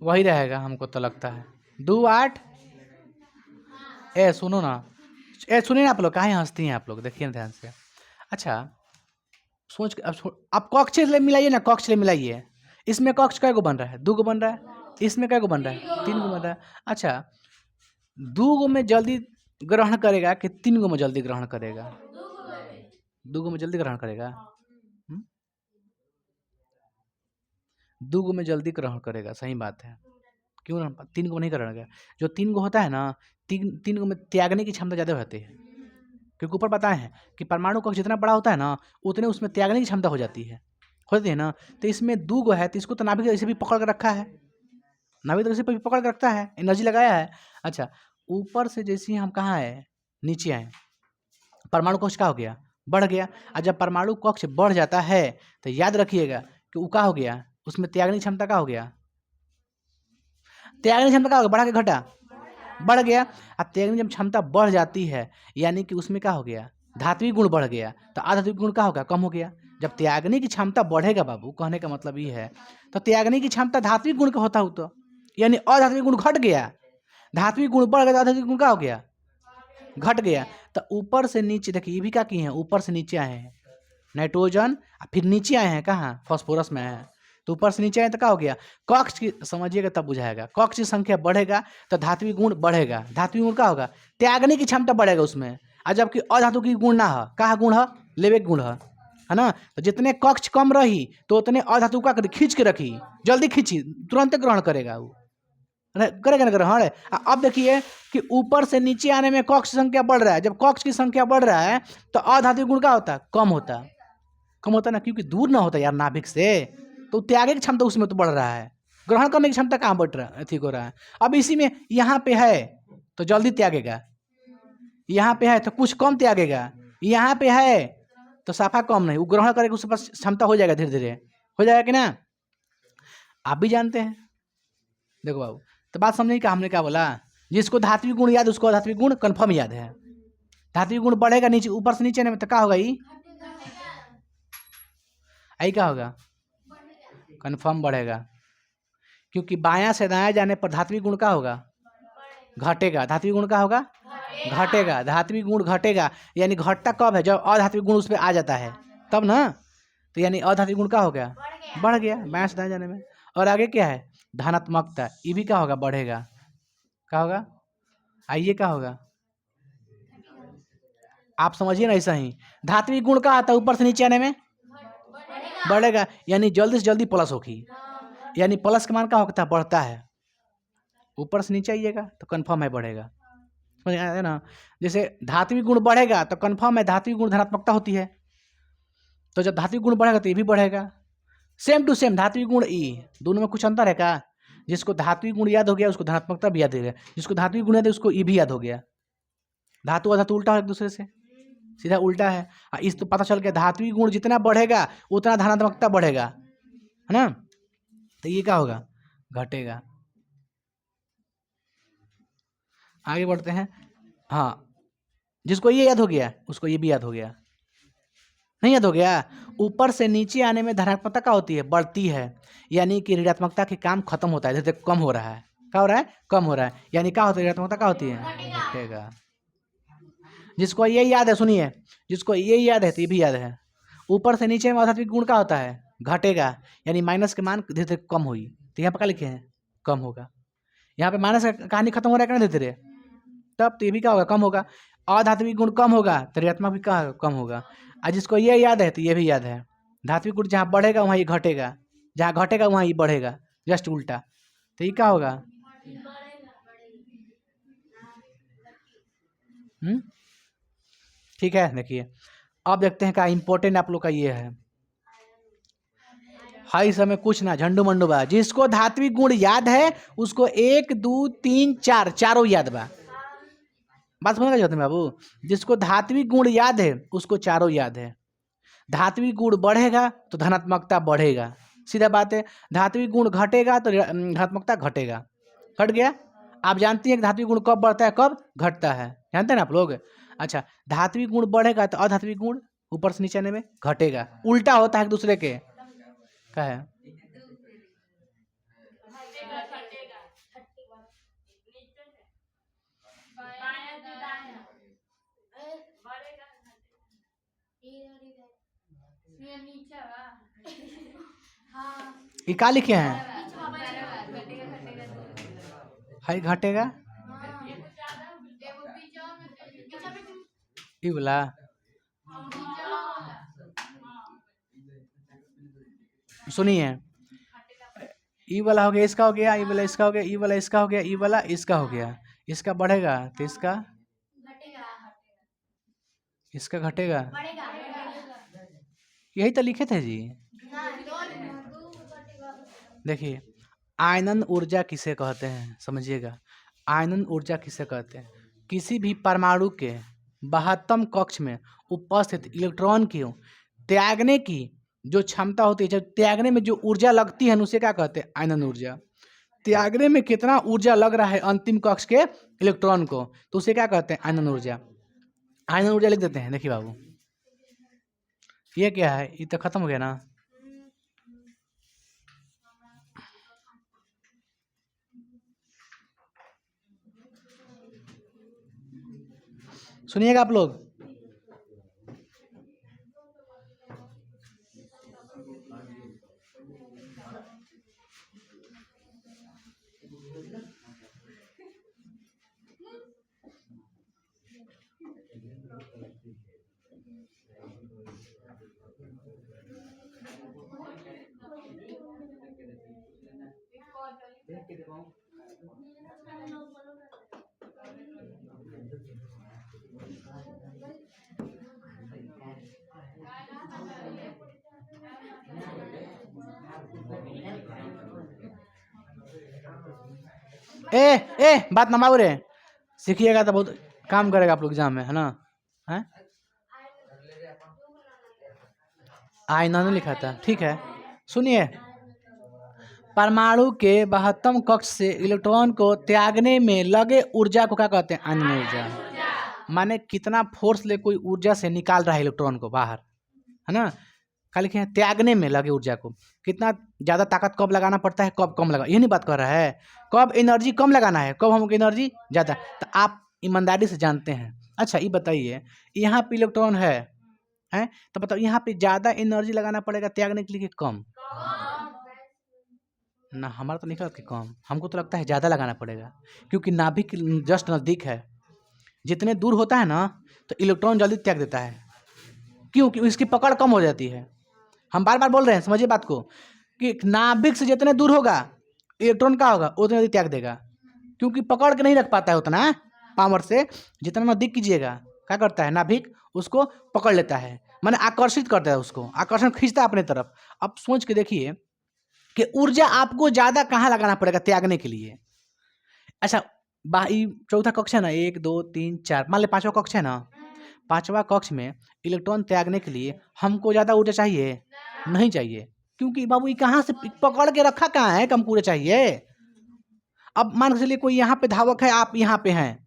वही रहेगा हमको तो लगता है। 2 8। ए सुनो ना, ए सुनिए ना आप लोग, काहे हंसती हैं आप लोग, देखिए ना ध्यान से। अच्छा सोच के अब कक्ष ले मिलाइए ना, कक्ष ले मिलाइए। इसमें कक्ष कै गो बन रहा है? 2 गो बन रहा है। इसमें कै गो बन रहा है? 3 गो बन रहा है। अच्छा 2 गो में जल्दी ग्रहण करेगा कि 3 गो में जल्दी ग्रहण करेगा? 2 गो में जल्दी ग्रहण करेगा। 2 गो में जल्दी ग्रहण करेगा, सही बात है। क्यों ना 3 गो नहीं ग्रहण करेगा? जो 3 गो होता है ना, 3 गो में त्यागने की क्षमता ज़्यादा होती है। क्योंकि ऊपर बताए हैं कि परमाणु कक्ष जितना बड़ा होता है ना, उतने उसमें त्यागने की क्षमता हो जाती है, होती है ना। तो इसमें 2 गो है तो इसको तो नाभिक ऐसे भी पकड़ कर रखा है नाभिक तो किसी पर पकड़ के रखता है, एनर्जी लगाया है। अच्छा, ऊपर से जैसे ही हम कहाँ है, नीचे आए, परमाणु कक्ष का हो गया, बढ़ गया। और जब परमाणु कक्ष बढ़ जाता है तो याद रखिएगा कि वो क्या हो गया, उसमें त्यागनी क्षमता का हो गया, त्यागनी क्षमता का हो गया, बढ़ा के घटा, बढ़ गया। अब त्यागनी जब क्षमता बढ़ जाती है यानी कि उसमें क्या हो गया, धात्विक गुण बढ़ गया, तो अधात्विक गुण क्या होगा, कम हो गया। जब त्यागनी की क्षमता बढ़ेगा बाबू, कहने का मतलब ये है, तो त्यागनी की क्षमता धात्विक गुण का होता हो, तो यानी अधात्विक गुण घट गया, धात्विक गुण बढ़ गया तो अधात्विक गुण क्या हो गया, घट गया। तो ऊपर से नीचे देखिए, ये भी क्या किए हैं, ऊपर से नीचे आए हैं नाइट्रोजन, फिर नीचे आए हैं कहाँ, फास्फोरस में आए हैं, तो ऊपर से नीचे आए तो क्या हो गया, कक्ष की समझिएगा तब बुझाएगा, कक्ष की संख्या बढ़ेगा तो धात्विक गुण बढ़ेगा, धात्विक गुण क्या होगा, त्यागनी की क्षमता बढ़ेगा उसमें। और जबकि अधातु की गुण ना हो, कहाँ गुण है, लेवेक गुण है ना। तो जितने कक्ष कम रही तो उतने अधातु का खींच के रखी, जल्दी खींची, तुरंत ग्रहण करेगा वो, करेगा ना ग्रहण। अब देखिए कि ऊपर से नीचे आने में कक्ष संख्या बढ़ रहा है, जब कक्ष की संख्या बढ़ रहा है तो अधात्विक गुण क्या होता है, कम होता, कम होता ना, क्योंकि दूर ना होता यार नाभिक से, तो त्याग की क्षमता उसमें तो बढ़ रहा है, ग्रहण करने की क्षमता कहाँ बढ़ रहा है, ठीक हो रहा है। अब इसी में यहाँ पे है तो जल्दी त्यागेगा, यहाँ पे है तो कुछ कम त्यागेगा, यहाँ पे है तो साफा कम नहीं, वो ग्रहण करेगा, उसके पास क्षमता हो जाएगा, धीरे धीरे हो जाएगा कि ना। आप भी जानते हैं, देखो बाबू, तो बात समझिए कि हमने क्या बोला, जिसको धात्विक गुण याद उसको धात्विक गुण कन्फर्म याद है, धात्विक गुण बढ़ेगा नीचे, ऊपर से नीचे में तो क्या होगा, आई क्या होगा, कन्फर्म बढ़ेगा, क्योंकि बायां से दायां जाने पर धात्विक गुण का होगा, घटेगा, धात्विक गुण का होगा, घटेगा, धात्विक गुण घटेगा, यानी घटता कब है, जब अधात्विक गुण उस पर आ जाता है तब ना, तो यानी अधात्विक गुण का हो गया, बढ़ गया बायां से दायां जाने में। और आगे क्या है, धनात्मकता, ये भी क्या होगा, बढ़ेगा, क्या होगा, आइए क्या होगा, आप समझिए ना, ऐसा ही धात्विक गुण का आता है ऊपर से नीचे आने में बढ़ेगा, यानी जल्दी से जल्दी प्लस होगी, यानी प्लस का मान क्या होता है, बढ़ता है, ऊपर से नीचे आइएगा तो कन्फर्म है बढ़ेगा, समझ आया ना। जैसे धात्विक गुण बढ़ेगा तो कन्फर्म है धात्विक गुण धनात्मकता होती है, तो जब धात्विक गुण बढ़ेगा तो ये भी बढ़ेगा, सेम टू सेम धात्विक गुण ई, दोनों में कुछ अंतर है क्या, जिसको धात्विक गुण याद हो गया उसको धनात्मकता भी याद हो गया, जिसको धात्विक गुण याद है उसको ई भी याद हो गया। धातु और धातु उल्टा है एक दूसरे से, सीधा उल्टा है। इस तो पता चल गया धात्विक गुण जितना बढ़ेगा उतना धनात्मकता बढ़ेगा, है ना, तो ये क्या होगा, घटेगा। आगे बढ़ते हैं, हाँ, जिसको ये याद हो गया उसको ये भी याद हो गया, नहीं याद हो गया, ऊपर से नीचे आने में धनात्मकता क्या होती है, बढ़ती है, यानी कि ऋणात्मकता के काम खत्म होता है, जैसे कम हो रहा है, क्या हो रहा है, कम हो रहा है, यानी क्या होता है, ऋणात्मकता क्या होती है, घटेगा। जिसको ये याद है, सुनिए, जिसको ये याद है तो ये भी याद है, ऊपर से नीचे में अधात्विक गुण क्या होता है, घटेगा, यानी माइनस के मान धीरे धीरे कम हुई, तो यहाँ पर क्या लिखे हैं, कम होगा, यहाँ पे माइनस का कहानी खत्म हो रहा है धीरे धीरे, तब तो ये भी क्या होगा, कम होगा, अधात्विक गुण कम होगा तो ऋणात्मक भी क्या कम होगा। और जिसको ये याद है तो ये भी याद है, धात्विक गुण जहाँ बढ़ेगा वहाँ ये घटेगा, जहाँ घटेगा वहाँ ये बढ़ेगा, जस्ट उल्टा, तो ये क्या होगा, ठीक है। देखिए अब देखते हैं क्या इंपॉर्टेंट आप लोग का ये है, हाई समय कुछ ना झंडू मंडू बा, जिसको धात्विक गुण याद है उसको 1 2 3 4 चारों याद बा, बात समझ गए बाबू, जिसको धात्विक गुण याद है उसको चारों याद है, धात्विक गुण बढ़ेगा तो धनात्मकता बढ़ेगा, सीधा बात है, धात्विक गुण घटेगा तो धनात्मकता घटेगा, घट गया। आप जानती हैं कि धात्विक गुण कब बढ़ता है कब घटता है, जानते हैं ना आप लोग। अच्छा, धात्विक गुण बढ़ेगा तो अधात्विक गुण ऊपर से नीचे आने में घटेगा, उल्टा होता है एक दूसरे के, क्या है, ये क्या लिखे हैं, हाई घटेगा, ये बोला, सुनिए, ई वाला हो गया इसका हो गया, ई वाला इसका हो गया, ई वाला इसका हो गया, ई वाला इसका हो गया, इसका बढ़ेगा तो इसका घटेगा, यही तो लिखे थे जी। देखिए आयनन ऊर्जा किसे कहते हैं, समझिएगा। आयनन ऊर्जा किसे कहते हैं? किसी भी परमाणु के बाह्यतम कक्ष में उपस्थित इलेक्ट्रॉन की त्यागने की जो क्षमता होती है, जब त्यागने में जो ऊर्जा लगती है उसे क्या कहते हैं? आयनन ऊर्जा। त्यागने में कितना ऊर्जा लग रहा है अंतिम कक्ष के इलेक्ट्रॉन को, तो उसे क्या कहते हैं? आयनन ऊर्जा। आयनन ऊर्जा लिख देते हैं। देखिए बाबू, ये क्या है? ये तो खत्म हो गया ना। सुनिएगा आप लोग, बात ना माओ रे, सीखिएगा तो बहुत काम करेगा आप लोग एग्जाम में, है ना। है आयनन लिखा था, ठीक है। सुनिए, परमाणु के बाह्यतम कक्ष से इलेक्ट्रॉन को त्यागने में लगे ऊर्जा को क्या कहते हैं? आयनन ऊर्जा। माने कितना फोर्स ले कोई ऊर्जा से निकाल रहा है इलेक्ट्रॉन को बाहर, है ना। क्या लिखे हैं? त्यागने में लगे ऊर्जा को। कितना ज़्यादा ताकत कब लगाना पड़ता है, कब कम लगा, ये नहीं बात कर रहा है। कब एनर्जी कम लगाना है, कब हमको एनर्जी ज़्यादा, तो आप ईमानदारी से जानते हैं। अच्छा ये बताइए, यहाँ पे इलेक्ट्रॉन है तो बताओ यहाँ पे ज़्यादा एनर्जी लगाना पड़ेगा त्यागने के लिए कि कम? ना, हमारा तो निकला कि कम। हमको तो लगता है ज़्यादा लगाना पड़ेगा, क्योंकि नाभिक जस्ट नज़दीक है। जितने दूर होता है ना तो इलेक्ट्रॉन जल्दी त्याग देता है, क्योंकि इसकी पकड़ कम हो जाती है। हम बार बार बोल रहे हैं, समझिए बात को, कि नाभिक से जितने दूर होगा इलेक्ट्रॉन का होगा उतने जल्दी त्याग देगा, क्योंकि पकड़ के नहीं रख पाता है उतना पावर से। जितना नजदीक कीजिएगा क्या करता है, नाभिक उसको पकड़ लेता है, माने आकर्षित करता है, उसको आकर्षण खींचता है अपने तरफ। अब सोच के देखिए कि ऊर्जा आपको ज़्यादा कहाँ लगाना पड़ेगा त्यागने के लिए। अच्छा चौथा कक्ष है ना, 1 2 3 4, मान ले 5वां कक्ष है ना। 5वां कक्ष में इलेक्ट्रॉन त्यागने के लिए हमको ज़्यादा ऊर्जा चाहिए? नहीं चाहिए, क्योंकि बाबू ये कहाँ से पकड़ के रखा कहाँ है, कम ऊर्जा चाहिए। अब मान के चलिए कोई यहाँ पे धावक है, आप यहाँ पे हैं,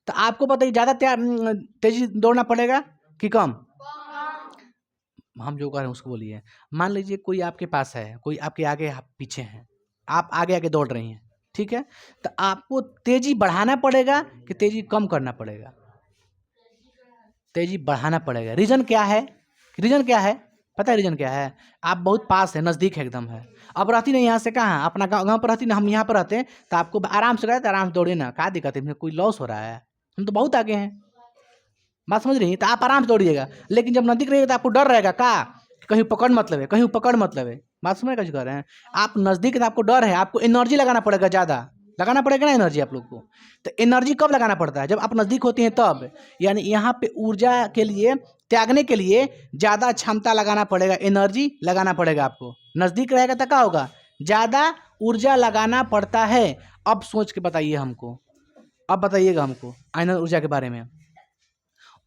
तो आपको पता है ज़्यादा तेजी दौड़ना पड़ेगा कि कम? हम जो कह रहे हैं उसको बोलिए। मान लीजिए कोई आपके पास है, कोई आपके आगे पीछे है, आप आगे आगे दौड़ रही हैं, ठीक है, तो आपको तेजी बढ़ाना पड़ेगा कि तेजी कम करना पड़ेगा? तेजी बढ़ाना पड़ेगा। रीजन क्या है? रीजन क्या है पता है? रीजन क्या है? आप बहुत पास है, नज़दीक है एकदम है। अब रहती नहीं यहाँ से, कहाँ अपना गाँव पर रहती ना, हम यहाँ पर रहते हैं तो आपको आराम से गए तो आराम से दौड़े ना, क्या दिक्कत है, कोई लॉस हो रहा है? हम तो बहुत आगे हैं, बात समझ रही है, तो आप आराम से दौड़िएगा। लेकिन जब नज़दीक रहिएगा तो आपको डर रहेगा का, कहीं पकड़ मतलब है, कहीं पकड़ मतलब है। बात समझ कैसे कर रहे हैं? आप नज़दीक तो आपको डर है, आपको एनर्जी लगाना पड़ेगा, ज़्यादा लगाना पड़ेगा ना एनर्जी आप लोग को। तो एनर्जी कब लगाना पड़ता है? जब आप नज़दीक होती हैं तब। यानी यहाँ पे ऊर्जा के लिए, त्यागने के लिए ज़्यादा क्षमता लगाना पड़ेगा, एनर्जी लगाना पड़ेगा आपको। नज़दीक रहेगा तो क्या होगा? ज़्यादा ऊर्जा लगाना पड़ता है। अब सोच के बताइए हमको, अब बताइएगा हमको आयनन ऊर्जा के बारे में।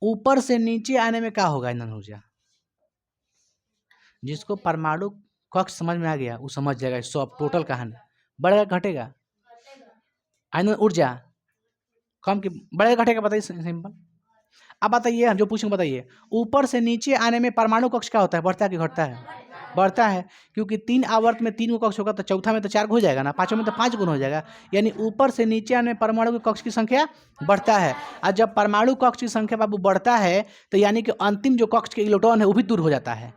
ऊपर से नीचे आने में क्या होगा आयनन ऊर्जा? जिसको परमाणु कक्ष समझ में आ गया वो समझ जाएगा सब टोटल कहानी। बढ़ेगा घटेगा? आयनन ऊर्जा कम की बढ़ेगा घटेगा? बताइए सिंपल। अब बताइए, हम जो पूछेंगे बताइए, ऊपर से नीचे आने में परमाणु कक्ष क्या होता है, बढ़ता है कि घटता है? बढ़ता है, क्योंकि 3 आवर्त में 3 कक्ष होगा, तो चौथा में तो 4 हो जाएगा ना, 5वें में तो 5 गुना हो जाएगा। यानी ऊपर से नीचे आने में परमाणु के कक्ष की संख्या बढ़ता है। और जब परमाणु कक्ष की संख्या बाबू बढ़ता है तो यानी कि अंतिम जो कक्ष के इलेक्ट्रॉन है वो भी दूर हो जाता है।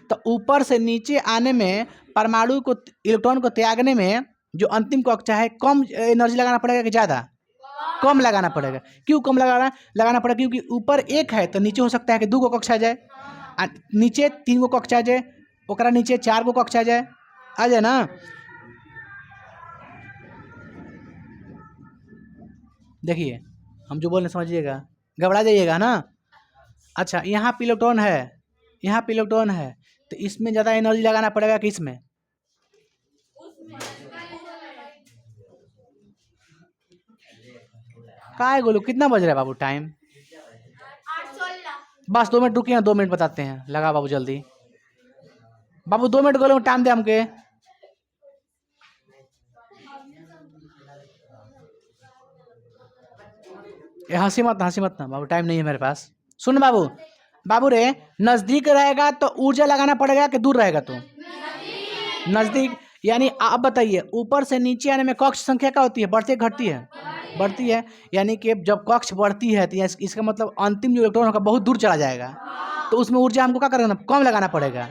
तो ऊपर से नीचे आने में परमाणु को, इलेक्ट्रॉन को त्यागने में जो अंतिम कक्ष है, कम एनर्जी लगाना पड़ेगा कि ज़्यादा? कम लगाना पड़ेगा। क्यों कम लगाना पड़ेगा? क्योंकि ऊपर 1 है तो नीचे हो सकता है कि 2 कक्ष आ जाए, नीचे 3 कक्ष आ जाए, ओकरा नीचे 4 कक्ष आ जाए ना। देखिए हम जो बोल रहे समझिएगा, घबरा जाइएगा ना। अच्छा यहाँ पे इलेक्ट्रॉन है, यहाँ पे इलेक्ट्रॉन है, तो इसमें ज़्यादा एनर्जी लगाना पड़ेगा कि इसमें? काय गोलू कितना बज रहा है बाबू टाइम? बस 2 मिनट रुकिए, 2 मिनट बताते हैं। लगा बाबू जल्दी, बाबू 2 मिनट गोलू टाइम दे हमके। हंसी मत ना बाबू, टाइम नहीं है मेरे पास। सुन बाबू, बाबू रे नजदीक रहेगा तो ऊर्जा लगाना पड़ेगा कि दूर रहेगा तो? नजदीक। यानी आप बताइए, ऊपर से नीचे आने में कक्ष संख्या क्या होती है, बढ़ती है घटती है? बढ़ती है। यानी कि जब कक्ष बढ़ती है तो इसका मतलब अंतिम जो इलेक्ट्रॉन होगा बहुत दूर चला जाएगा, तो उसमें ऊर्जा हमको क्या करना, कम लगाना पड़ेगा।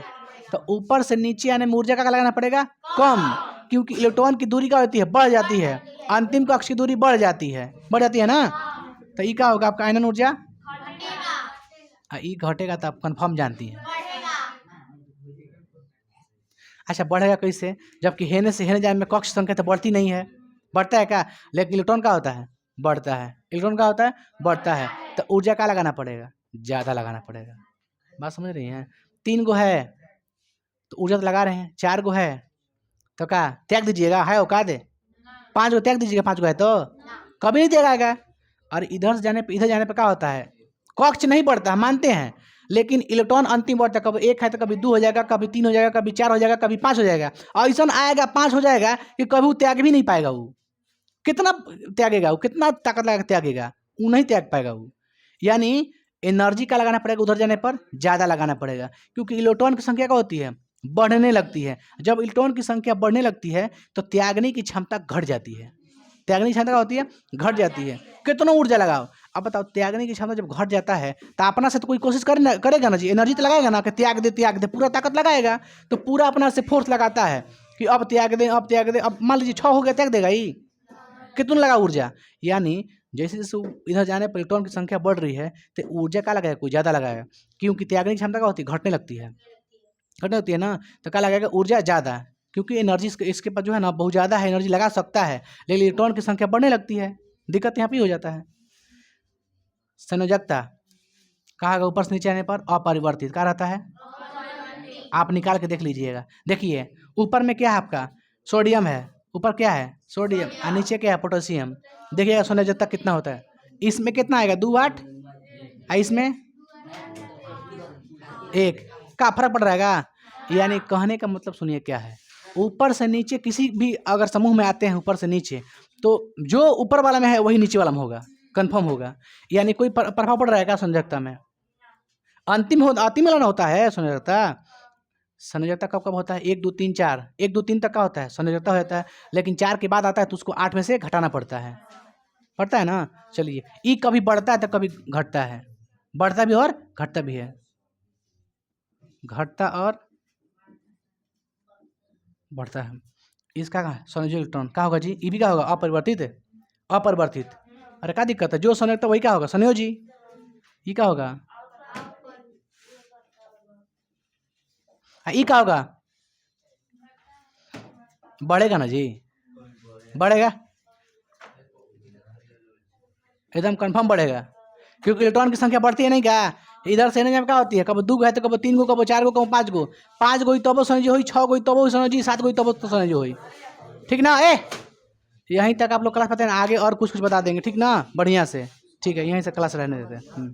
तो ऊपर से नीचे आने में ऊर्जा क्या लगाना पड़ेगा, कम, क्योंकि इलेक्ट्रॉन की दूरी क्या होती है, बढ़ जाती है। अंतिम कक्ष की दूरी बढ़ जाती है ना। तो ये क्या होगा आपका आयनन ऊर्जा? ये घटेगा तो आप कंफर्म जानती हैं। अच्छा, बढ़ेगा कैसे? जबकि हेने से हेने जाने में कक्ष संख्या तो बढ़ती नहीं है, बढ़ता है क्या? लेकिन इलेक्ट्रॉन का होता है, बढ़ता है। इलेक्ट्रॉन का होता है, बढ़ता है। तो ऊर्जा क्या लगाना पड़ेगा, ज़्यादा लगाना पड़ेगा। बात समझ रही हैं? 3 गो है तो ऊर्जा तो लगा रहे हैं, 4 गो है तो क्या त्याग दीजिएगा, है औकात दे? 5 गो त्याग दीजिएगा, 5 गो है तो कभी नहीं त्यागेगा। और इधर से जाने पे इधर जाने पे क्या होता है, कक्ष नहीं बढ़ता, मानते हैं, लेकिन इलेक्ट्रॉन अंतिम बढ़ता है। कभी 1 है तो कभी 2 हो जाएगा, कभी 3 हो जाएगा, कभी 4 हो जाएगा, कभी 5 हो जाएगा। और ऐसा आएगा 5 हो जाएगा कि कभी वो त्याग भी नहीं पाएगा। वो कितना त्यागेगा, वो कितना ताकत लगा त्यागेगा, वो नहीं त्याग पाएगा वो। यानी एनर्जी का लगाना पड़ेगा उधर जाने पर, ज़्यादा लगाना पड़ेगा, क्योंकि इलेक्ट्रॉन की संख्या क्या होती है, बढ़ने लगती है। जब इलेक्ट्रॉन की संख्या बढ़ने लगती है तो त्यागने की क्षमता घट जाती है। त्यागने की क्षमता क्या होती है, घट जाती है। कितना ऊर्जा लगाओ, अब बताओ, त्यागने की क्षमता जब घट जाता है तो अपना से तो कोई कोशिश करेगा ना जी, एनर्जी तो लगाएगा ना कि त्याग दे, पूरा ताकत लगाएगा। तो पूरा अपना से फोर्स लगाता है कि अब त्याग दे, अब त्याग दे। अब मान लीजिए 6 हो गया, त्याग देगा ही, कितना लगा ऊर्जा। यानी जैसे जैसे इधर जाने पर इलेक्ट्रॉन की संख्या बढ़ रही है तो ऊर्जा क्या लगाएगा, कोई ज़्यादा लगाएगा, क्योंकि त्यागने की क्षमता क्या होती है, घटने लगती है, घटने होती है ना। तो क्या लगेगा, ऊर्जा ज़्यादा, क्योंकि एनर्जी इसके पास जो है ना बहुत ज़्यादा है, एनर्जी लगा सकता है, लेकिन इलेक्ट्रॉन की संख्या बढ़ने लगती है। दिक्कत यहाँ पे हो जाता है। संयोजकता कहा गया, ऊपर से नीचे आने पर अपरिवर्तित क्या रहता है, आप निकाल के देख लीजिएगा। देखिए ऊपर में क्या है आपका, सोडियम है, ऊपर क्या है, सोडियम, और नीचे क्या है, पोटेशियम। देखिएगा संयोजकता कितना होता है, इसमें कितना आएगा, 2 वाट, और इसमें 1 का फर्क पड़ रहेगा। यानी कहने का मतलब सुनिए क्या है, ऊपर से नीचे किसी भी अगर समूह में आते हैं ऊपर से नीचे, तो जो ऊपर वाला में है वही नीचे वाला में होगा, कंफर्म होगा। यानी कोई प्रभाव पड़ रहा है क्या संयोजकता में? अंतिम वाला ना होता है संयोजकता। संयोजकता कब कब होता है, 1 2 3 4, 1 2 3 तक का होता है संयोजकता होता है, लेकिन 4 के बाद आता है तो उसको 8 में से घटाना पड़ता है ना। चलिए, ई कभी बढ़ता है तो कभी घटता है, बढ़ता भी और घटता भी है, घटता और बढ़ता है। इसका कहा संयोजक इलेक्ट्रॉन क्या होगा जी, ई भी क्या होगा, अपरिवर्तित, अपरिवर्तित। अरे क्या दिक्कत है, जो संयोजकता वही क्या होगा, संयोजी। ई क्या होगा, ई क्या होगा, बढ़ेगा ना जी, बढ़ेगा, एकदम कंफर्म बढ़ेगा, क्योंकि इलेक्ट्रॉन की संख्या बढ़ती है नहीं क्या। इधर से क्या होती है, कब 2 गो है तो कब 3 गो, कब 4 गो, कब 5 गो, 5 गो तब संयोजी हुई, 6 गो तब संयोजी, 7 गो तब संयोजी हुई, ठीक ना। यहीं तक आप लोग क्लास पता है, आगे और कुछ बता देंगे, ठीक ना, बढ़िया से। ठीक है, यहीं से क्लास रहने देते हैं।